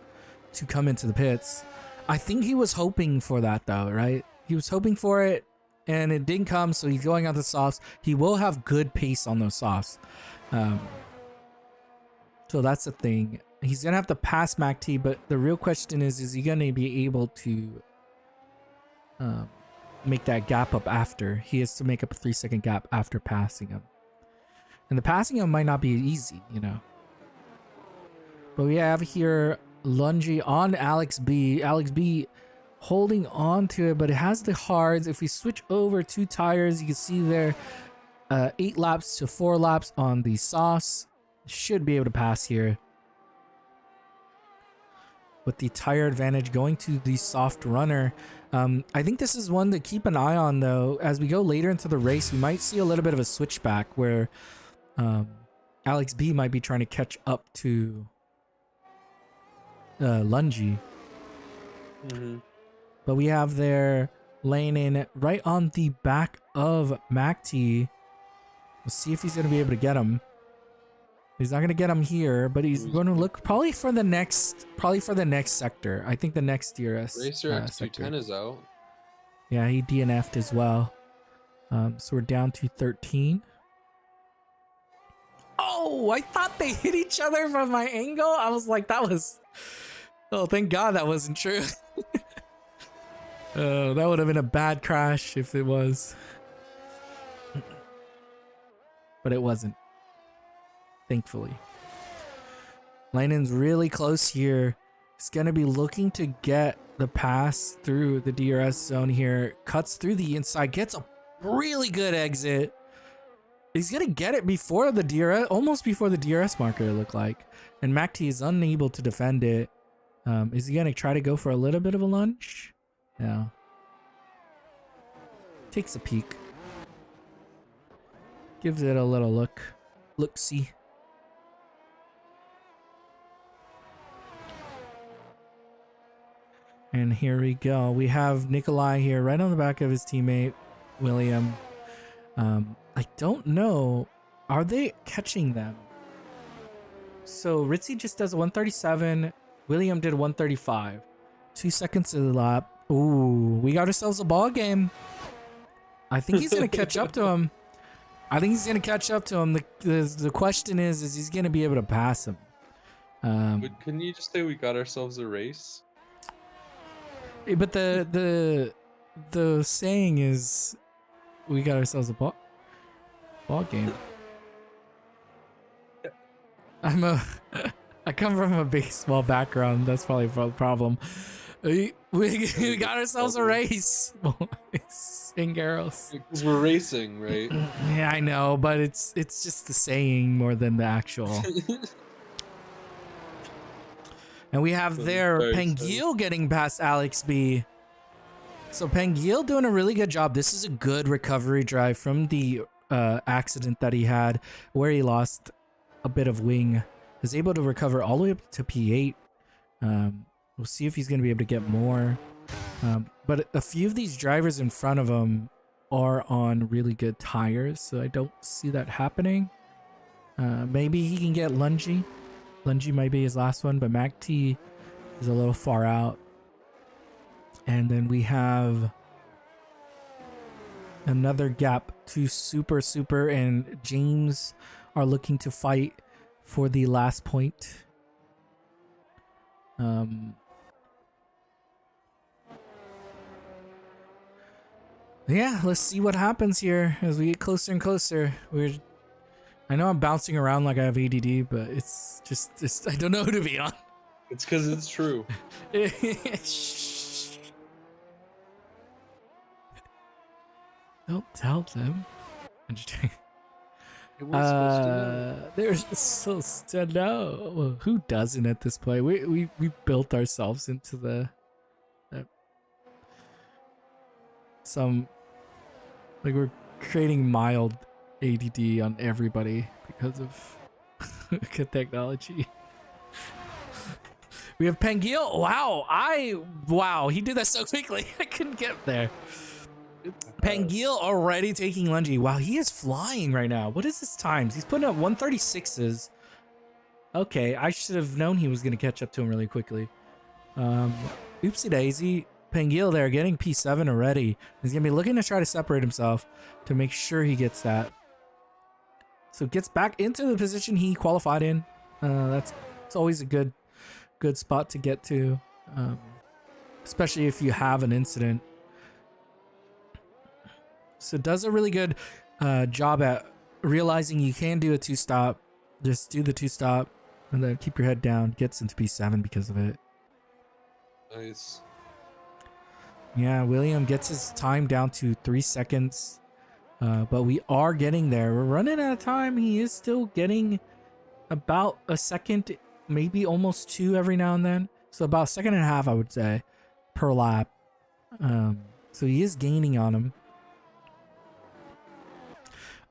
to come into the pits. I think he was hoping for that though, right? He was hoping for it and it didn't come, so he's going out the softs. He will have good pace on those softs. So that's the thing. He's gonna have to pass MacT, but the real question is he gonna be able to make that gap up after? He has to make up a 3-second gap after passing him. And the passing him might not be easy, you know. But we have here Lungy on Alex B. Alex B holding on to it, but it has the hards. If we switch over 2 tires, you can see there 8 laps to 4 laps on the sauce. Should be able to pass here. With the tire advantage going to the soft runner. I think this is one to keep an eye on though. As we go later into the race, we might see a little bit of a switchback where Alex B might be trying to catch up to Lungy. But we have their lane in right on the back of MacT. We'll see if he's going to be able to get him. He's not going to get him here, but he's going to look probably for the next sector. I think the next DRS Racer sector. X210 is out. Yeah, he DNF'd as well. So we're down to 13. Oh, I thought they hit each other from my angle. I was like, oh, thank God that wasn't true. That would have been a bad crash if it was. But it wasn't. Thankfully. Leinen's really close here. He's going to be looking to get the pass through the DRS zone here. Cuts through the inside, gets a really good exit. He's going to get it before the DRS, almost before the DRS marker, it looked like. And MacT is unable to defend it. Is he going to try to go for a little bit of a lunge? No. Takes a peek. Gives it a little look. Look-see. And here we go. We have Nikolai here right on the back of his teammate, William. I don't know. Are they catching them? So Ritzy just does 137. William did 135. 2 seconds to the lap. Ooh, we got ourselves a ball game. I think he's going to catch up to him. The question is he's going to be able to pass him? But couldn't you just say we got ourselves a race? But the saying is we got ourselves a ball game. I come from a baseball background. That's probably a problem. We got ourselves a race, boys and girls. Because we're racing, right? Yeah, I know, but it's just the saying more than the actual. And we have there Pengil getting past Alex B. So Pengil doing a really good job. This is a good recovery drive from the accident that he had where he lost a bit of wing. Is able to recover all the way up to P8. We'll see if he's going to be able to get more. But a few of these drivers in front of him are on really good tires, so I don't see that happening. Maybe he can get Lungy. Lungy might be his last one, but MacT is a little far out. And then we have another gap to Super and James are looking to fight for the last point. Yeah, let's see what happens here as we get closer and closer. I know I'm bouncing around like I have ADD, but it's just I don't know who to be on. It's because it's true. Shh. Don't tell them. I'm just kidding. They're supposed to know. Who doesn't at this point? We built ourselves into the we're creating mild ADD on everybody because of good technology. We have Pengil. Wow, he did that so quickly. I couldn't get there. Pengil already taking Lungy. Wow, he is flying right now. What is his times? He's putting up 136s. Okay, I should have known he was going to catch up to him really quickly. Oopsie daisy. Pengil there getting P7 already. He's going to be looking to try to separate himself to make sure he gets that. So gets back into the position he qualified in. It's always a good spot to get to, especially if you have an incident. So does a really good job at realizing you can do a 2-stop. Just do the 2-stop and then keep your head down. Gets into P7 because of it. Nice. Yeah, William gets his time down to 3 seconds. But we are getting there. We're running out of time. He is still getting about a second, maybe almost 2 every now and then. So about a second and a half, I would say, per lap. So he is gaining on him.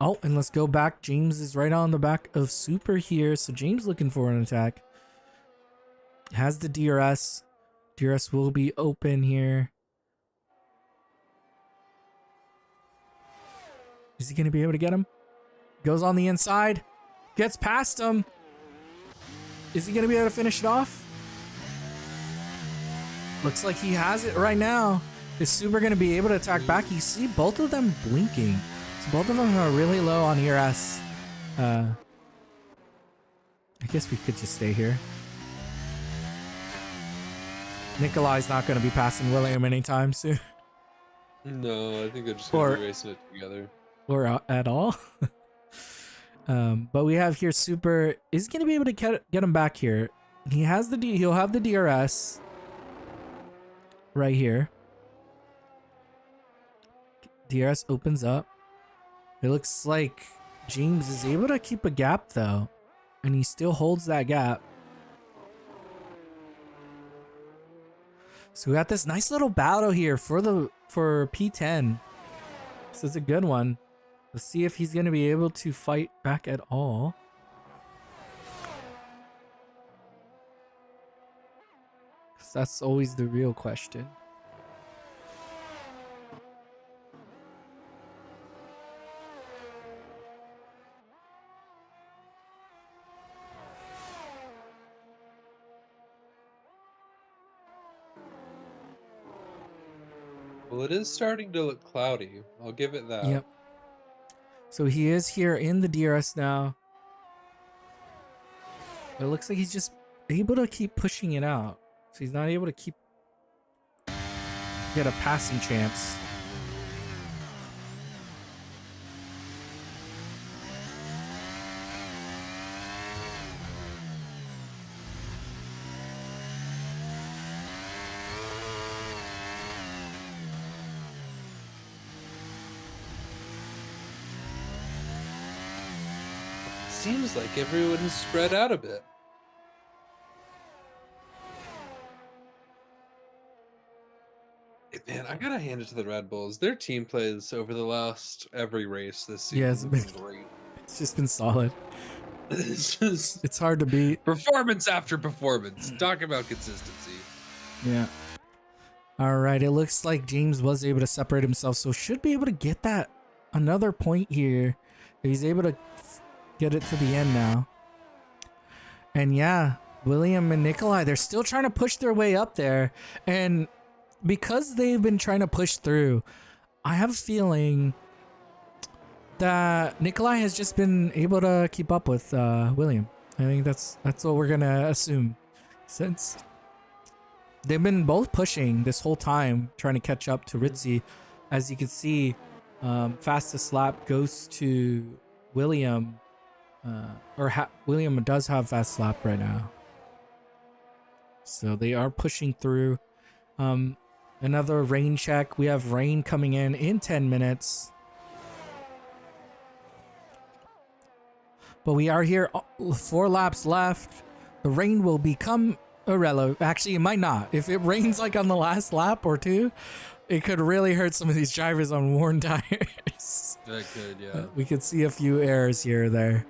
Oh, and let's go back. James is right on the back of Super here. So James looking for an attack. Has the DRS. DRS will be open here. Is he going to be able to get him? Goes on the inside. Gets past him. Is he going to be able to finish it off? Looks like he has it right now. Is Super going to be able to attack back? You see both of them blinking. So both of them are really low on ERS. I guess we could just stay here. Nikolai's not going to be passing William anytime soon. No, I think they're just going to be racing it together. Or at all. But we have here Super is going to be able to get him back here. He has he'll have the DRS right here. DRS opens up. It looks like James is able to keep a gap though, and he still holds that gap. So we got this nice little battle here for P10. This is a good one. Let's see if he's going to be able to fight back at all. That's always the real question. Well, it is starting to look cloudy. I'll give it that. Yep. So he is here in the DRS now. It looks like he's just able to keep pushing it out. So he's not able to get a passing chance. Seems like everyone is spread out a bit. Man, I gotta hand it to the Red Bulls. Their team plays over the last every race this season. Yeah, it's been great. It's just been solid. It's hard to beat. Performance after performance. Talk about consistency. Yeah. All right. It looks like James was able to separate himself, so should be able to get that another point here. He's able to get it to the end now. And yeah, William and Nikolai, they're still trying to push their way up there. And because they've been trying to push through, I have a feeling that Nikolai has just been able to keep up with William. I think that's what we're gonna assume, since they've been both pushing this whole time, trying to catch up to Ritzy. As you can see, fastest lap goes to William, William does have fast lap right now. So they are pushing through. Another rain check. We have rain coming in 10 minutes. But we are here, 4 laps left. The rain will become irrelevant. Actually, it might not. If it rains like on the last lap or two, it could really hurt some of these drivers on worn tires. That could, yeah. We could see a few errors here or there.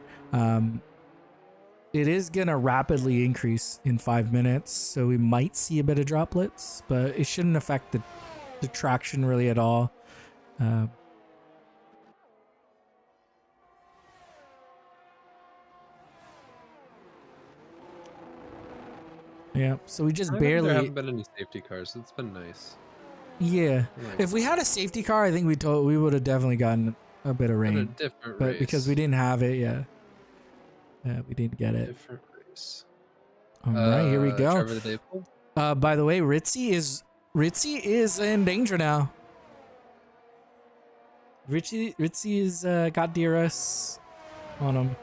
It is going to rapidly increase in 5 minutes, so we might see a bit of droplets, but it shouldn't affect the traction really at all. Yeah, so we just barely... There haven't been any safety cars. It's been nice. Yeah. If we had a safety car, I think we would have definitely gotten a bit of rain. A different but race. Because we didn't have it, yeah. We didn't get it. Different race. All right, here we go. Driver of the day. By the way, Ritzy is in danger now. Ritzy is got DRS on him.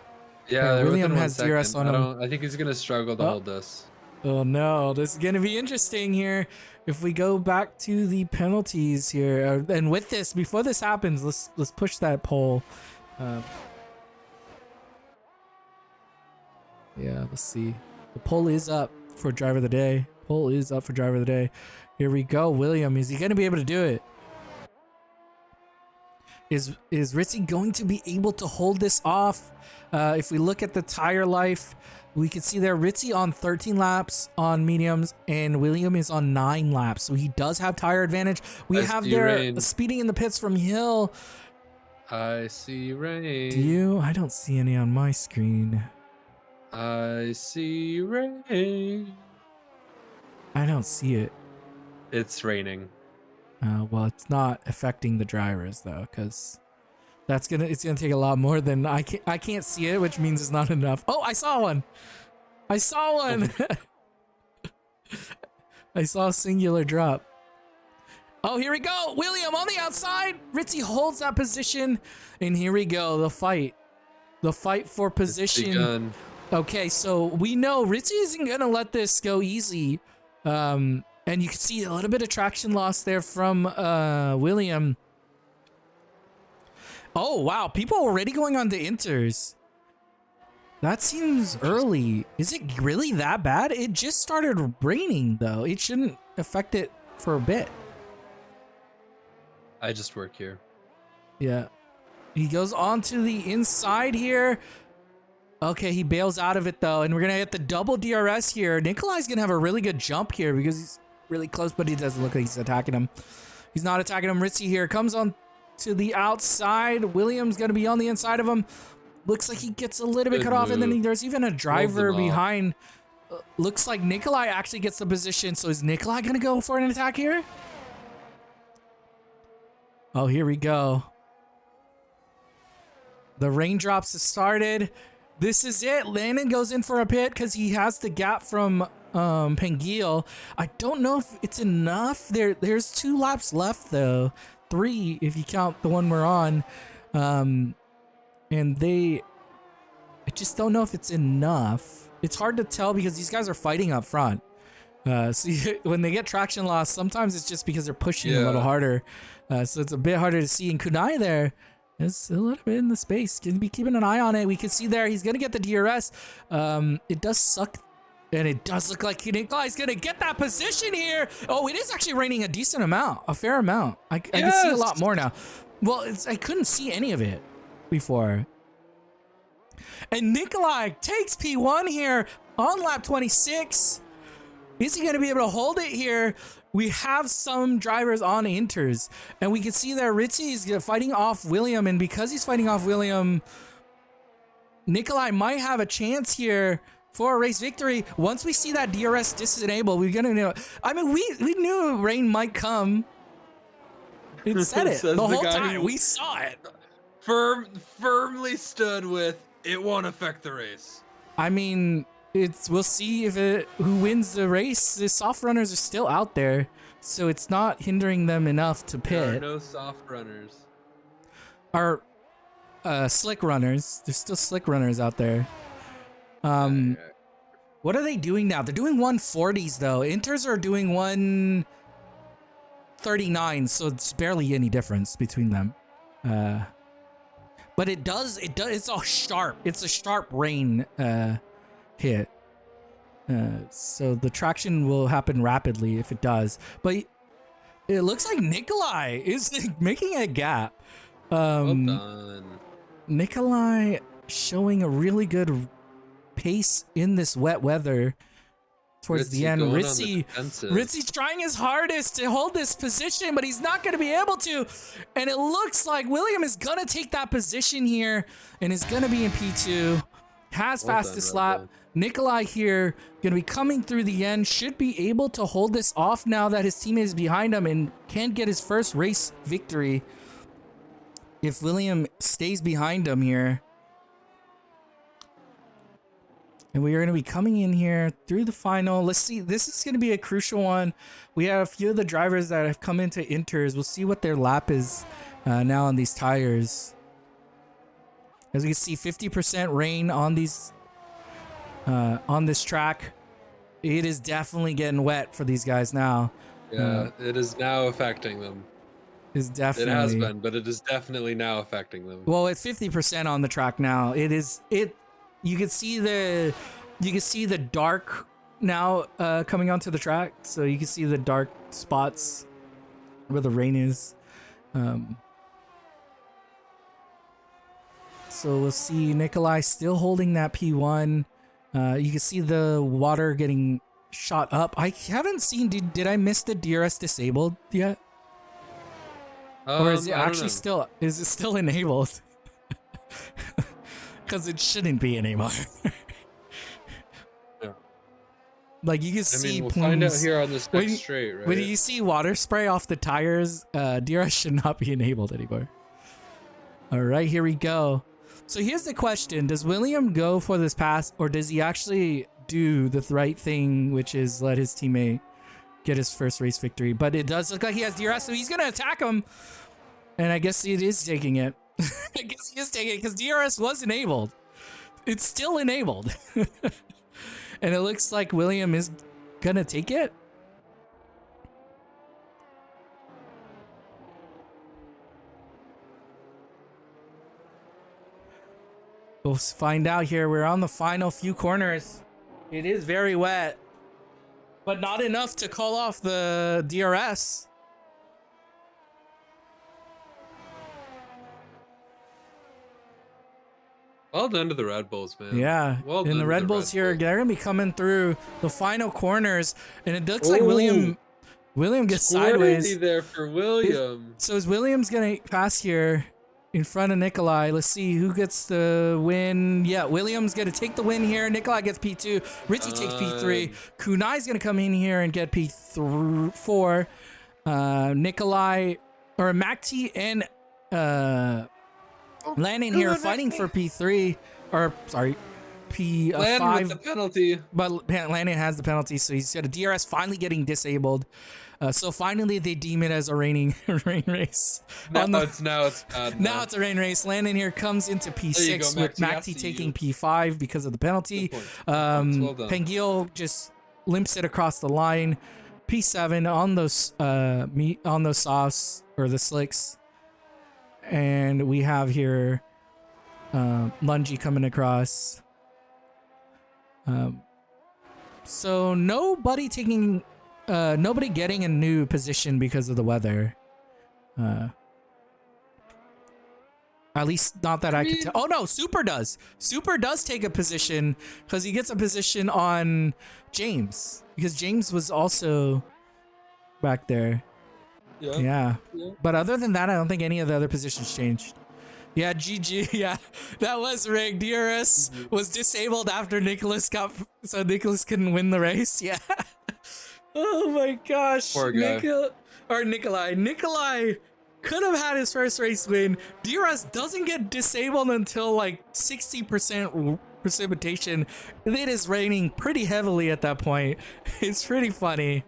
Yeah, William has DRS on him. I think he's gonna struggle to hold this. Oh no, this is gonna be interesting here. If we go back to the penalties here, and with this, before this happens, let's push that poll. Yeah, let's see. The poll is up for driver of the day. Poll is up for driver of the day. Here we go. William, is he going to be able to do it? Is Ritzy going to be able to hold this off? If we look at the tire life, we can see there Ritzy on 13 laps on mediums and William is on 9 laps. So he does have tire advantage. We have there speeding in the pits from Hill. I see rain. Do you? I don't see any on my screen. I see rain. I don't see it. It's raining. Well, it's not affecting the drivers though, because it's gonna take a lot more than I can't see it, which means it's not enough. Oh, I saw one. I saw a singular drop. Oh, here we go. William on the outside. Ritzy holds that position, and here we go. The fight. The fight for It's position. begun. Okay, so we know Ritzy isn't going to let this go easy. And you can see a little bit of traction loss there from William. Oh, wow. People already going on to inters. That seems early. Is it really that bad? It just started raining, though. It shouldn't affect it for a bit. I just work here. Yeah. He goes on to the inside here. Okay, he bails out of it, though. And we're going to hit the double DRS here. Nikolai's going to have a really good jump here because he's really close, but he doesn't look like he's attacking him. He's not attacking him. Ritzy here comes on to the outside. William's going to be on the inside of him. Looks like he gets a little bit cut off, and then there's even a driver behind. Looks like Nikolai actually gets the position. So is Nikolai going to go for an attack here? Oh, here we go. The raindrops have started. This is it. Landon goes in for a pit because he has the gap from Pengil. I don't know if it's enough. There's 2 laps left, though. 3 if you count the one we're on. And I just don't know if it's enough. It's hard to tell because these guys are fighting up front. So when they get traction loss, sometimes it's just because they're pushing a little harder. So it's a bit harder to see. And Kunai there is a little bit in the space. Gonna be keeping an eye on it. We can see there he's gonna get the DRS. It does suck. And it does look like Nikolai's gonna get that position here. Oh, it is actually raining a decent amount, a fair amount. I can see a lot more now. Well, I couldn't see any of it before. And Nikolai takes P1 here on lap 26. Is he going to be able to hold it here? We have some drivers on inters, and we can see that Ritzy is fighting off William, and because he's fighting off William, Nikolai might have a chance here for a race victory. Once we see that DRS disenable, we're going to know. I mean, we knew rain might come. It said it the whole time. We saw it. Firmly stood with, it won't affect the race. I mean, we'll see who wins the race. The soft runners are still out there, so it's not hindering them enough to pit. There are no soft runners. Are slick runners. There's still slick runners out there. What are they doing now? They're doing 140s though. Inters are doing 139, so it's barely any difference between them. But it's all sharp. It's a sharp rain hit. So the traction will happen rapidly if it does. But it looks like Nikolai is making a gap. Well done. Nikolai showing a really good pace in this wet weather towards the end. Ritzy's trying his hardest to hold this position, but he's not going to be able to. And it looks like William is going to take that position here and is going to be in P2. Has fastest lap. Nikolai here going to be coming through the end. Should be able to hold this off now that his teammate is behind him and can get his first race victory if William stays behind him here. And we are going to be coming in here through the final. Let's see. This is going to be a crucial one. We have a few of the drivers that have come into inters. We'll see what their lap is now on these tires. As we can see, 50% rain on these on this track. It is definitely getting wet for these guys now. Yeah, it is now affecting them. It has been, but it is definitely now affecting them. Well, it's 50% on the track now. You can see the dark now coming onto the track, so you can see the dark spots where the rain is. So we'll see Nikolai still holding that P1. You can see the water getting shot up. I haven't seen. Did I miss the DRS disabled yet? Or is it actually still? Is it still enabled? Because it shouldn't be anymore. Yeah. Like you can see. We'll find out here on this next straight, right? When you see water spray off the tires, DRS should not be enabled anymore. All right, here we go. So here's the question: does William go for this pass, or does he actually do the right thing, which is let his teammate get his first race victory? But it does look like he has DRS, so he's gonna attack him. And I guess it is taking it. I guess he is taking it because DRS was enabled. It's still enabled. And it looks like William is gonna take it. We'll find out here. We're on the final few corners. It is very wet, but not enough to call off the DRS. Well done to the Red Bulls, man. Yeah, Well done and the to Red Bulls here, they're gonna be coming through the final corners, and it looks like William gets sideways there for William. So is Williams gonna pass here in front of Nikolai? Let's see who gets the win. Yeah, Williams gonna take the win here. Nikolai gets P2. Ritzy takes P3. Kunai's gonna come in here and get P4. Nikolai or Makti and Landon here fighting for P3, or sorry, P5. Landon with the penalty. But Landon has the penalty, so he's got a DRS finally getting disabled. So finally they deem it as a rain race. Now it's bad. Now it's a rain race. Landon here comes into P6 with Makti taking P5 because of the penalty. Well Pengil just limps it across the line. P7 on those softs or the slicks. And we have here Lungy coming across. So nobody getting a new position because of the weather. At least not that I can tell. Oh no, Super does. Super does take a position because he gets a position on James, because James was also back there. Yeah. But other than that, I don't think any of the other positions changed. Yeah, GG. Yeah, that was rigged. DRS was disabled after Nicholas so Nicholas couldn't win the race. Yeah. Oh my gosh. Poor guy. Nikolai. Nikolai could have had his first race win. DRS doesn't get disabled until like 60% precipitation. It is raining pretty heavily at that point. It's pretty funny.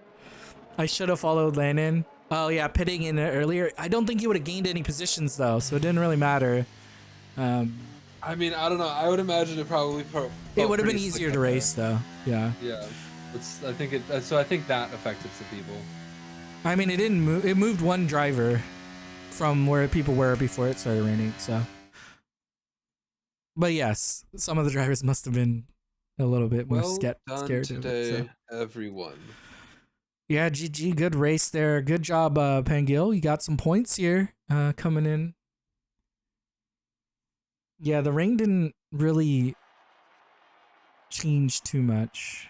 I should have followed Landon. Oh yeah, pitting in earlier. I don't think he would have gained any positions though, so it didn't really matter. I mean, I don't know. I would imagine it probably. It would have been easier to race though. Yeah. Yeah. I think that affected some people. I mean, it didn't move. It moved one driver from where people were before it started raining. So, but yes, some of the drivers must have been a little bit more scared today, of it, so. Everyone. Yeah, GG, good race there. Good job, Pangil. You got some points here coming in. Yeah, the rain didn't really change too much.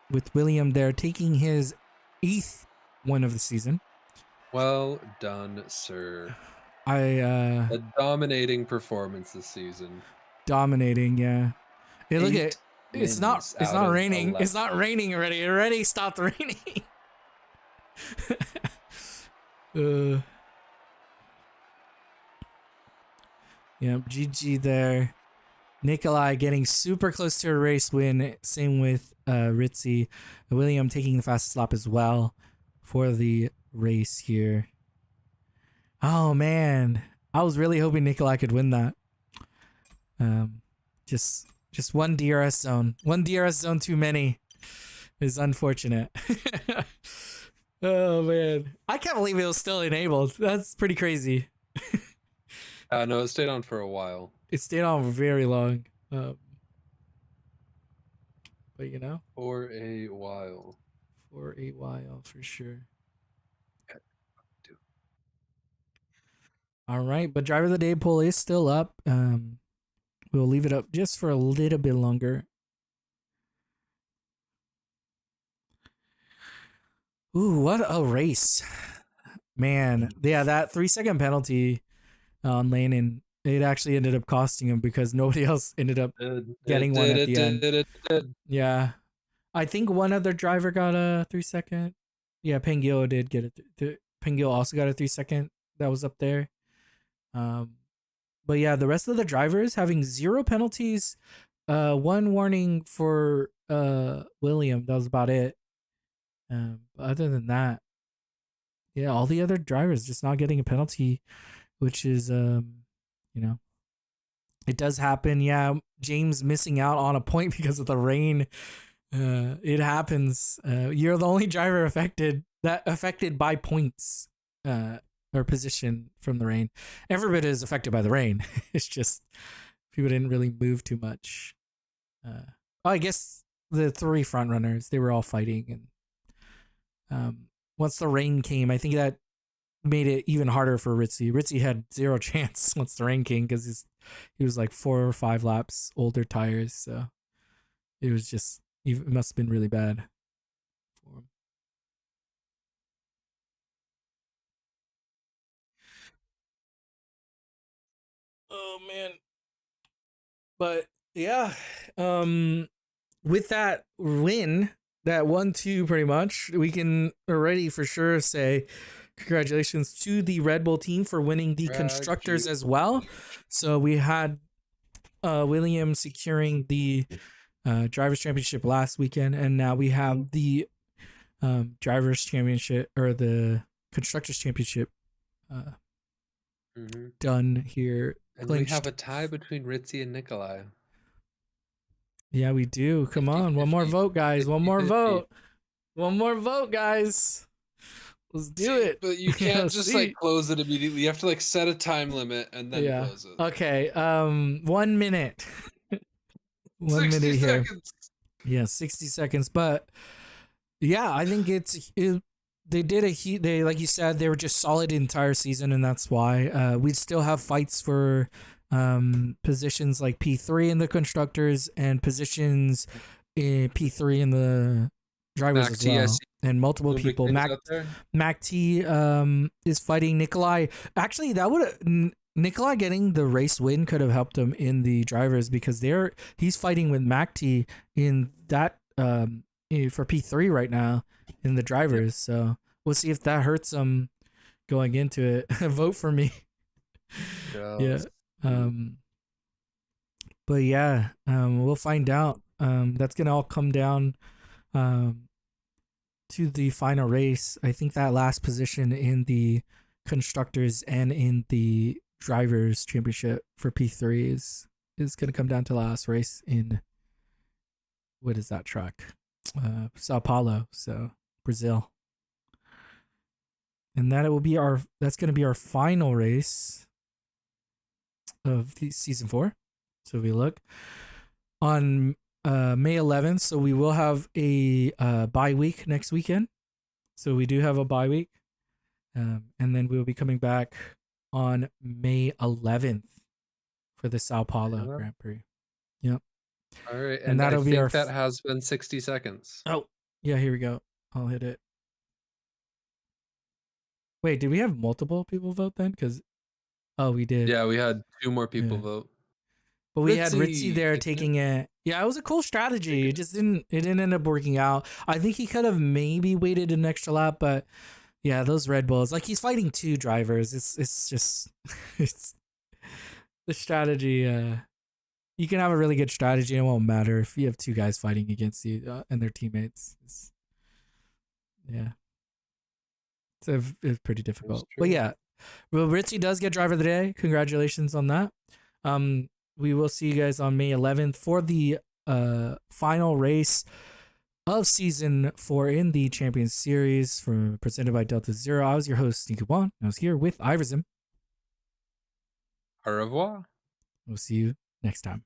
With William there taking his 8th win of the season. Well done, sir. A dominating performance this season. Dominating, yeah. Hey, look at it's not raining. 11. It's not raining already. It already stopped raining. Yeah, GG there. Nikolai getting super close to a race win. Same with Ritzy. William taking the fastest lap as well for the race here. Oh man, I was really hoping Nikolai could win that. Just one DRS zone. One DRS zone too many is unfortunate. Oh man, I can't believe it was still enabled. That's pretty crazy. No, it stayed on for a while. It stayed on very long. But you know, for a while, for sure. All right, but driver of the day poll is still up. We'll leave it up just for a little bit longer. Ooh, what a race, man! Yeah, that 3-second penalty on Landon, it actually ended up costing him because nobody else ended up getting one at the end. Yeah, I think one other driver got a 3-second. Yeah, Pengil did get it. Pengil also got a 3-second that was up there. But yeah, the rest of the drivers having 0 penalties, 1 warning for William. That was about it. Other than that, Yeah, all the other drivers just not getting a penalty, which is it does happen. Yeah, James missing out on a point because of the rain. It happens. You're the only driver affected by points or position from the rain. Everybody is affected by the rain. It's just people didn't really move too much. I guess the 3 front runners, they were all fighting, and once the rain came, I think that made it even harder for Ritzy. Ritzy had 0 chance once the rain came because he was like 4 or 5 laps older tires, so it was just, it must have been really bad for him. Oh man. But yeah, with that win, that 1-2 pretty much, we can already for sure say congratulations to the Red Bull team for winning the constructors as well. So we had Williams securing the drivers championship last weekend, and now we have the drivers championship, or the constructors championship done here. And clinched. We have a tie between Ritzy and Nikolai. Yeah, we do. Come 50, on, 50, one more vote, guys. 50, one more 50. Vote. One more vote, guys. Let's do it. But you can't just like close it immediately. You have to like set a time limit and then close it. Okay. 1 minute. 1 minute here. Seconds. Yeah, 60 seconds. But yeah, I think they did they, like you said, they were just solid the entire season, and that's why we'd still have fights for positions like P3 in the constructors and positions in P3 in the drivers as well. And multiple people. Mac T is fighting Nikolai. Actually, that would Nikolai getting the race win could have helped him in the drivers, because he's fighting with Mac T in that for P3 right now in the drivers. So we'll see if that hurts him going into it. Vote for me. Yeah. But yeah, we'll find out. That's gonna all come down to the final race. I think that last position in the constructors and in the drivers championship for P3 is gonna come down to the last race in, what is that track? Sao Paulo, so Brazil. And that's going to be our final race of the season 4. So if we look on May 11th, so we will have a bye week next weekend. So we do have a bye week, and then we'll be coming back on May 11th for the Sao Paulo Grand Prix. Yep. All right, and that'll be that has been 60 seconds. Oh, yeah, here we go. I'll hit it. Wait, did we have multiple people vote then? We did. Yeah, we had 2 more people vote. But we had Ritzy there taking it. Yeah, it was a cool strategy. It didn't end up working out. I think he could have maybe waited an extra lap, but yeah, those Red Bulls, like, he's fighting 2 drivers. It's just it's the strategy. You can have a really good strategy, and it won't matter if you have 2 guys fighting against you and their teammates. It's pretty difficult. But yeah, well, Ritzy does get driver of the day. Congratulations on that. We will see you guys on May 11th for the final race of season 4 in the Champions Series presented by Delta Zero. I was your host, Sneaky One. I was here with Iverson. Au revoir. We'll see you next time.